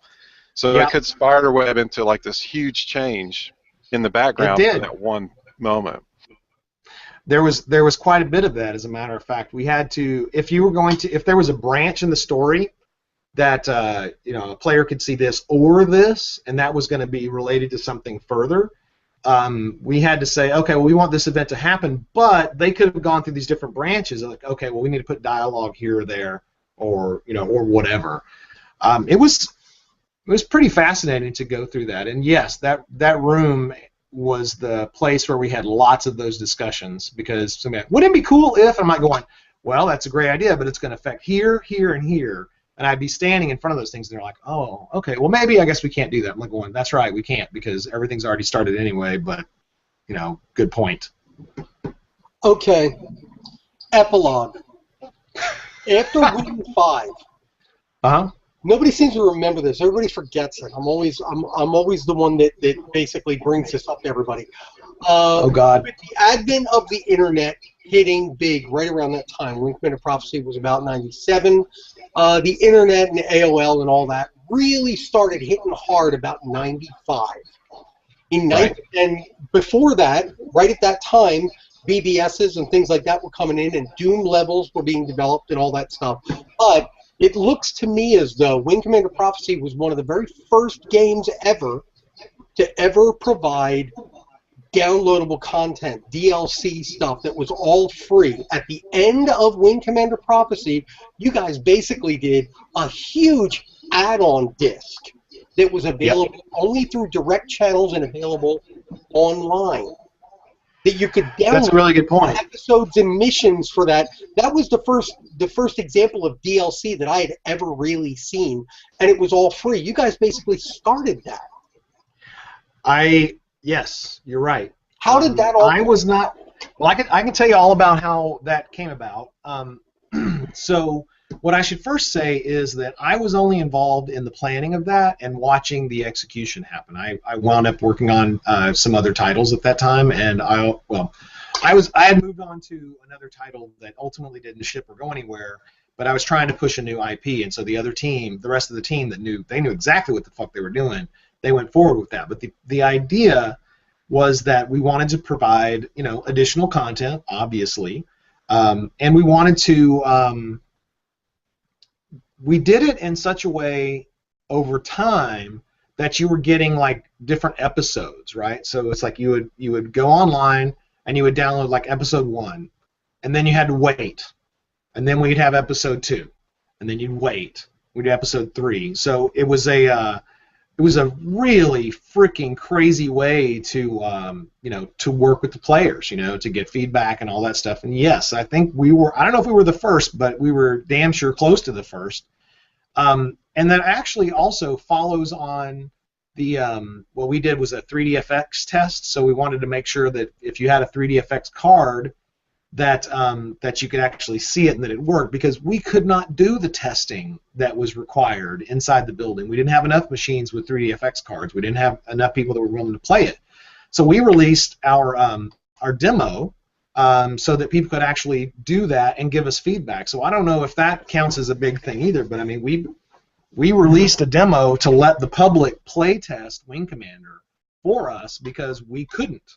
So Yeah. it could spiderweb into like this huge change in the background It for did. that one moment. There was quite a bit of that, as a matter of fact. We had to, if there was a branch in the story that a player could see this or this, and that was going to be related to something further, we had to say, okay, well, we want this event to happen, but they could have gone through these different branches. Like, okay, well, we need to put dialogue here or there, or whatever. It was pretty fascinating to go through that, and yes, that room was the place where we had lots of those discussions, because somebody, wouldn't it be cool if, I'm not going, well, that's a great idea, but it's going to affect here, here, and here, and I'd be standing in front of those things, and they're like, oh, okay, well, maybe I guess we can't do that. I'm like going, that's right, we can't, because everything's already started anyway, but, good point. Okay. Epilogue. After Win 5, Uh-huh. nobody seems to remember this. Everybody forgets it. I'm always the one that basically brings this up to everybody. Oh, God. With the advent of the internet hitting big right around that time, Wing Commander Prophecy was about 97. The internet and AOL and all that really started hitting hard about 95. And before that, right at that time, BBSs and things like that were coming in, and Doom levels were being developed and all that stuff. But it looks to me as though Wing Commander Prophecy was one of the very first games ever to ever provide downloadable content, DLC stuff that was all free. At the end of Wing Commander Prophecy, you guys basically did a huge add-on disc that was available only through direct channels and available online. That you could download. That's a really good point. Episodes and missions for that. That was the first example of DLC that I had ever really seen, and it was all free. You guys basically started that. Yes, you're right. How did that all? I was not. Well, I can tell you all about how that came about. So what I should first say is that I was only involved in the planning of that and watching the execution happen. I wound up working on some other titles at that time, and I had moved on to another title that ultimately didn't ship or go anywhere, but I was trying to push a new IP, and so the rest of the team that knew exactly what the fuck they were doing, they went forward with that. But the idea was that we wanted to provide additional content, obviously, and we wanted to. We did it in such a way over time that you were getting like different episodes, right? So it's like you would go online and you would download like episode 1, and then you had to wait, and then we'd have episode 2, and then you'd wait. We'd do episode 3. So it was a really freaking crazy way to to work with the players, to get feedback and all that stuff. And yes, I think I don't know if we were the first, but we were damn sure close to the first. And that actually also follows on the what we did was a 3DFX test. So we wanted to make sure that if you had a 3DFX card, that you could actually see it and that it worked, because we could not do the testing that was required inside the building. We didn't have enough machines with 3DFX cards. We didn't have enough people that were willing to play it. So we released our demo so that people could actually do that and give us feedback. So I don't know if that counts as a big thing either, but I mean we released a demo to let the public play test Wing Commander for us because we couldn't.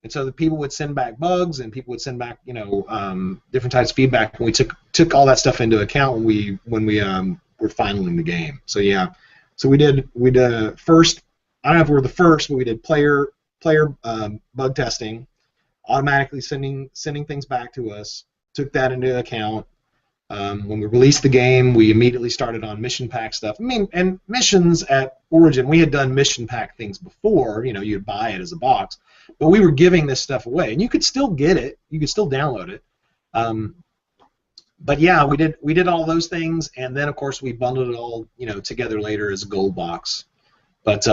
And so the people would send back bugs, and people would send back, different types of feedback. And we took all that stuff into account when we were finaling the game. So yeah, so we did first. I don't know if we were the first, but we did player bug testing, automatically sending things back to us. Took that into account. When we released the game, we immediately started on mission pack stuff. I mean, and missions at Origin, we had done mission pack things before. You'd buy it as a box. But we were giving this stuff away, and you could still get it. You could still download it. But yeah, we did all those things, and then of course we bundled it all together later as a gold box. But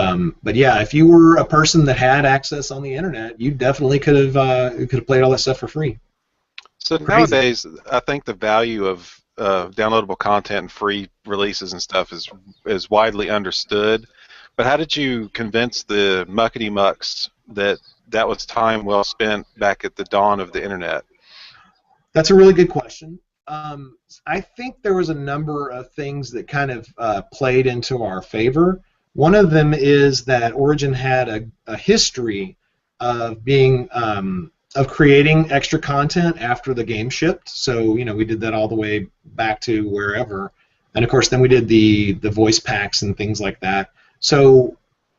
yeah, if you were a person that had access on the internet, you definitely could have played all that stuff for free. So nowadays, I think the value of downloadable content and free releases and stuff is widely understood. But how did you convince the muckety mucks that was time well spent back at the dawn of the internet? That's a really good question. I think there was a number of things that kind of played into our favor. One of them is that Origin had a history of being of creating extra content after the game shipped. So we did that all the way back to wherever, and of course then we did the voice packs and things like that. So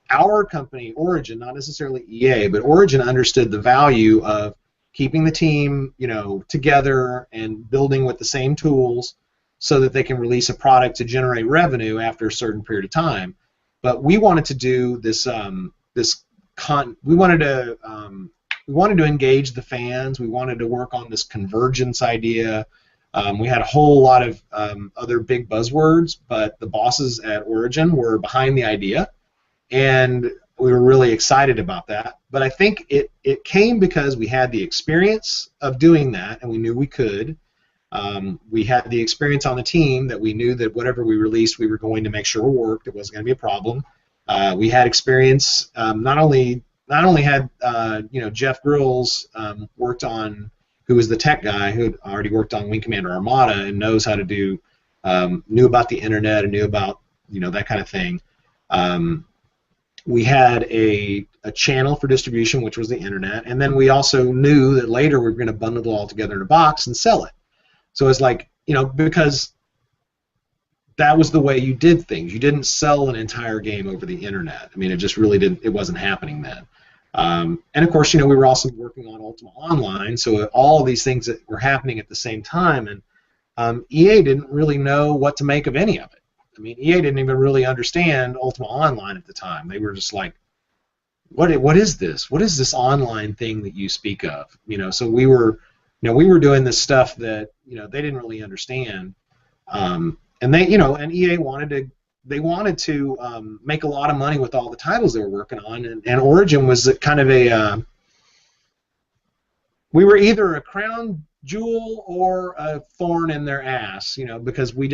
our company, Origin, not necessarily EA, but Origin understood the value of keeping the team, together and building with the same tools so that they can release a product to generate revenue after a certain period of time. But we wanted to do this. We wanted to engage the fans. We wanted to work on this convergence idea. We had a whole lot of other big buzzwords, but the bosses at Origin were behind the idea, and we were really excited about that. But I think it came because we had the experience of doing that, and we knew we could. We had the experience on the team that we knew that whatever we released, we were going to make sure it worked. It wasn't going to be a problem. We had experience. Not only had Jeff Grills worked on, who was the tech guy who had already worked on Wing Commander Armada and knows how to do, knew about the internet and knew about that kind of thing. We had a channel for distribution, which was the internet, and then we also knew that later we were going to bundle it all together in a box and sell it. So it's like, because that was the way you did things. You didn't sell an entire game over the internet. I mean, it just really didn't. It wasn't happening then. And of course, we were also working on Ultima Online, so all of these things that were happening at the same time, and EA didn't really know what to make of any of it. I mean, EA didn't even really understand Ultima Online at the time. They were just like, "What is this? What is this online thing that you speak of?" So we were doing this stuff that they didn't really understand, and and EA wanted to make a lot of money with all the titles they were working on, and Origin was kind of we were either a crown jewel or a thorn in their ass, because we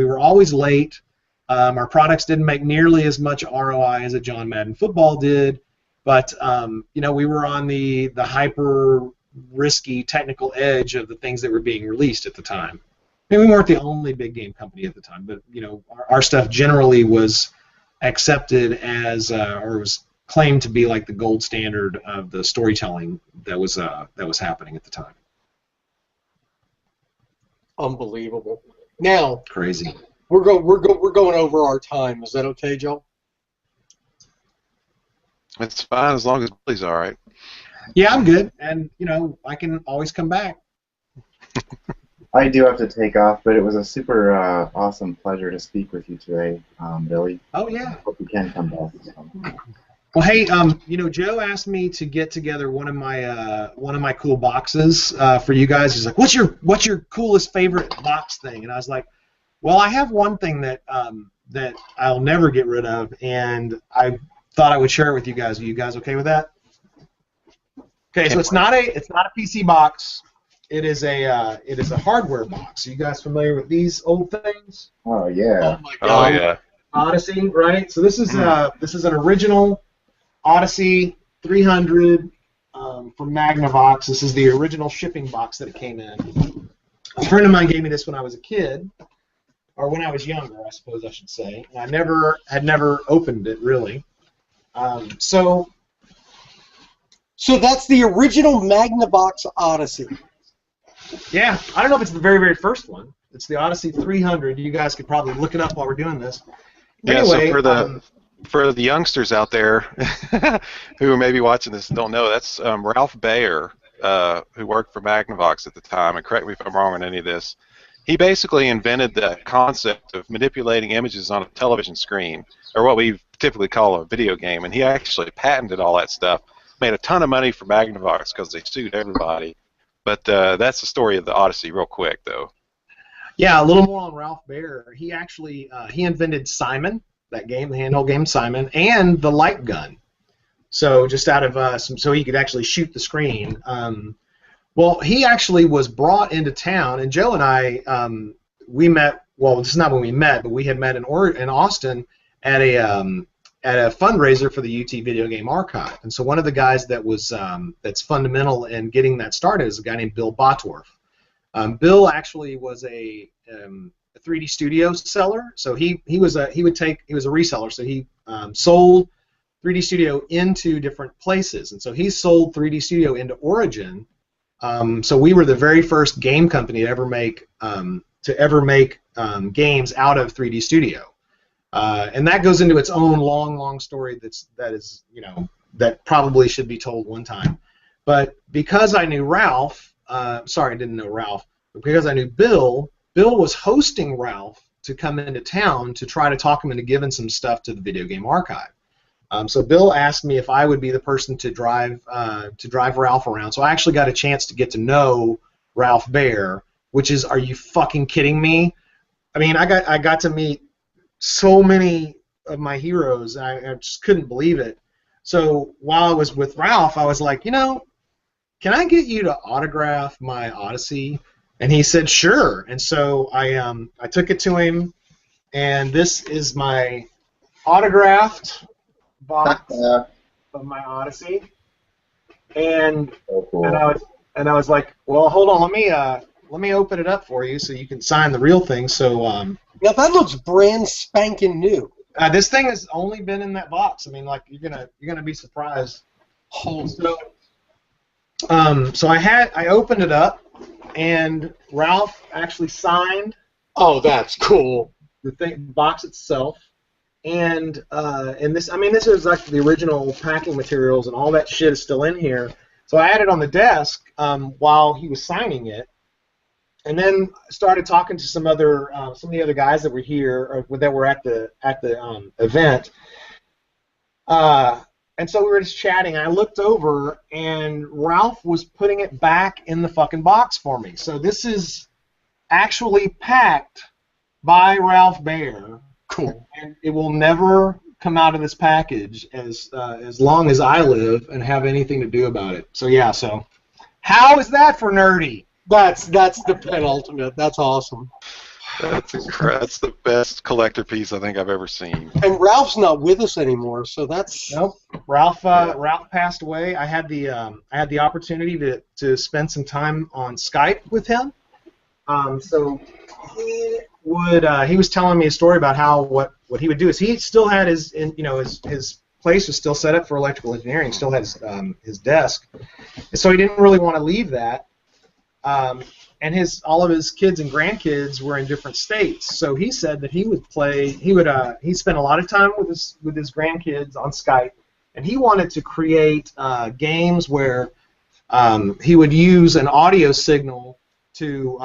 were always late. Our products didn't make nearly as much ROI as a John Madden Football did, but we were on the hyper risky technical edge of the things that were being released at the time. I mean, we weren't the only big game company at the time, but our stuff generally was accepted as or was claimed to be like the gold standard of the storytelling that was happening at the time. Unbelievable. Now, crazy. We're going over our time. Is that okay, Joe? It's fine as long as Billy's all right. Yeah, I'm good, and I can always come back. I do have to take off, but it was a super awesome pleasure to speak with you today, Billy. Oh yeah. Hope you can come back. So. Well, hey, Joe asked me to get together one of my cool boxes for you guys. He's like, "What's your coolest favorite box thing?" And I was like, "Well, I have one thing that I'll never get rid of, and I thought I would share it with you guys. Are you guys okay with that?" Okay, so it's not a PC box. It is a hardware box. Are you guys familiar with these old things? Oh yeah. Oh my God. Oh yeah. Odyssey, right? So this is an original Odyssey 300 from Magnavox. This is the original shipping box that it came in. A friend of mine gave me this when I was a kid, or when I was younger, I suppose I should say. And I had never opened it really. So that's the original Magnavox Odyssey. Yeah, I don't know if it's the very, very first one. It's the Odyssey 300. You guys could probably look it up while we're doing this. Yeah, anyway, so for the youngsters out there who are maybe watching this and don't know, that's Ralph Baer, who worked for Magnavox at the time, and correct me if I'm wrong on any of this. He basically invented the concept of manipulating images on a television screen, or what we typically call a video game, and he actually patented all that stuff. Made a ton of money for Magnavox because they sued everybody. But that's the story of the Odyssey real quick, though. Yeah, a little more on Ralph Baer. He actually he invented Simon, that game, the handheld game Simon, and the light gun. So just out of so he could actually shoot the screen. Well, he actually was brought into town, and Joe and I, we met. Well, this is not when we met, but we had met in Austin at a fundraiser for the UT Video Game Archive. And so one of the guys that was that's fundamental in getting that started is a guy named Bill Bottorff. Bill actually was a 3D Studio seller, so he was a reseller, so he sold 3D Studio into different places, and so he sold 3D Studio into Origin. So we were the very first game company to ever make games out of 3D Studio, and that goes into its own long story. That probably should be told one time. But because I knew Ralph, sorry, I didn't know Ralph, but because I knew Bill was hosting Ralph to come into town to try to talk him into giving some stuff to the Video Game Archive. So Bill asked me if I would be the person to drive Ralph around. So I actually got a chance to get to know Ralph Baer, which is, are you fucking kidding me? I mean, I got to meet so many of my heroes. I just couldn't believe it. So while I was with Ralph, I was like, can I get you to autograph my Odyssey? And he said, sure. And so I took it to him, and this is my autographed box of my Odyssey. And Oh, cool. and I was like, well, hold on, let me open it up for you so you can sign the real thing. So now that looks brand spanking new. this thing has only been in that box. I mean, like you're gonna be surprised. So I opened it up, and Ralph actually signed. Oh, that's cool. The box itself, and this, I mean, this is like the original packing materials, and all that shit is still in here. So I had it on the desk while he was signing it, and then started talking to some of the other guys that were here, or that were at the event. And so we were just chatting, and I looked over, and Ralph was putting it back in the fucking box for me. So this is actually packed by Ralph Baer. Cool. And it will never come out of this package as long as I live and have anything to do about it. So yeah, so how is that for nerdy? That's the penultimate. That's awesome. That's incredible. That's the best collector piece I think I've ever seen. And Ralph's not with us anymore, so that's. Nope. Ralph passed away. I had the opportunity to spend some time on Skype with him. So he was telling me a story about how what he would do is he still had his place was still set up for electrical engineering. Still had his desk, so he didn't really want to leave that. And all of his kids and grandkids were in different states. So he said that he spent a lot of time with his grandkids on Skype, and he wanted to create games where he would use an audio signal to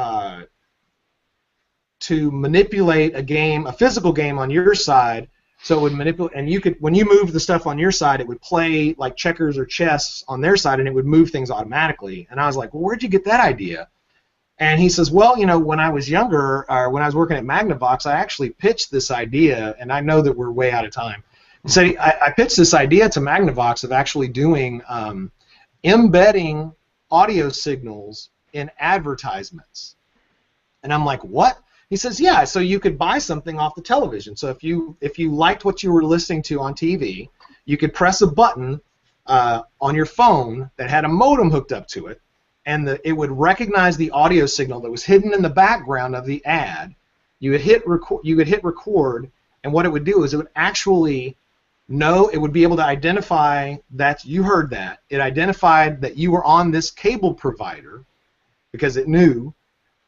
manipulate a physical game on your side. So it would manipulate, and when you moved the stuff on your side, it would play like checkers or chess on their side, and it would move things automatically. And I was like, well, where'd you get that idea? And he says, well, when I was younger, or when I was working at Magnavox, I actually pitched this idea, and I know that we're way out of time. He said, I pitched this idea to Magnavox of actually doing embedding audio signals in advertisements. And I'm like, what? He says, yeah, so you could buy something off the television. So if you liked what you were listening to on TV, you could press a button on your phone that had a modem hooked up to it, and it would recognize the audio signal that was hidden in the background of the ad. You would hit record, and what it would do is it would actually know, it would be able to identify that you heard that. It identified that you were on this cable provider because it knew,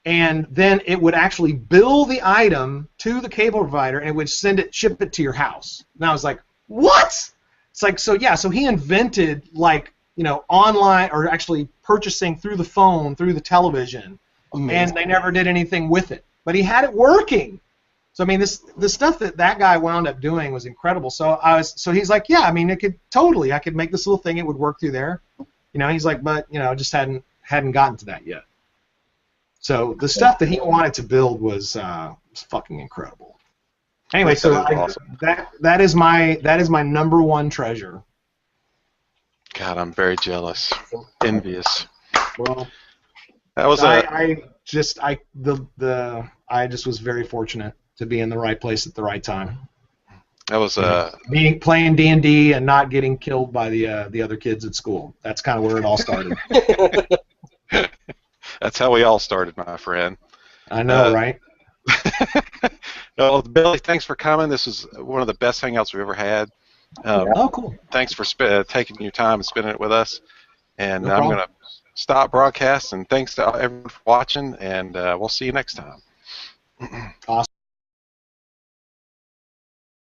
and then it would actually bill the item to the cable provider, and it would ship it to your house. And I was like, what? It's like, so yeah, so he invented online, or actually purchasing through the phone, through the television. Amazing. And they never did anything with it. But he had it working. So I mean, the stuff that guy wound up doing was incredible. So he's like, yeah, I mean, I could make this little thing, it would work through there. He's like, but just hadn't gotten to that yet. So the stuff that he wanted to build was fucking incredible. Anyway, so That is awesome. that is my number one treasure. God, I'm very jealous, envious. Well, That was I just was very fortunate to be in the right place at the right time. that was Playing D&D and not getting killed by the other kids at school. That's kind of where it all started. that's how we all started, my friend. I know, right? Well, Billy, thanks for coming. This is one of the best hangouts we've ever had. Oh, cool. Thanks for taking your time and spending it with us. And No I'm problem. going to stop broadcast. And thanks to everyone for watching. And we'll see you next time. Awesome.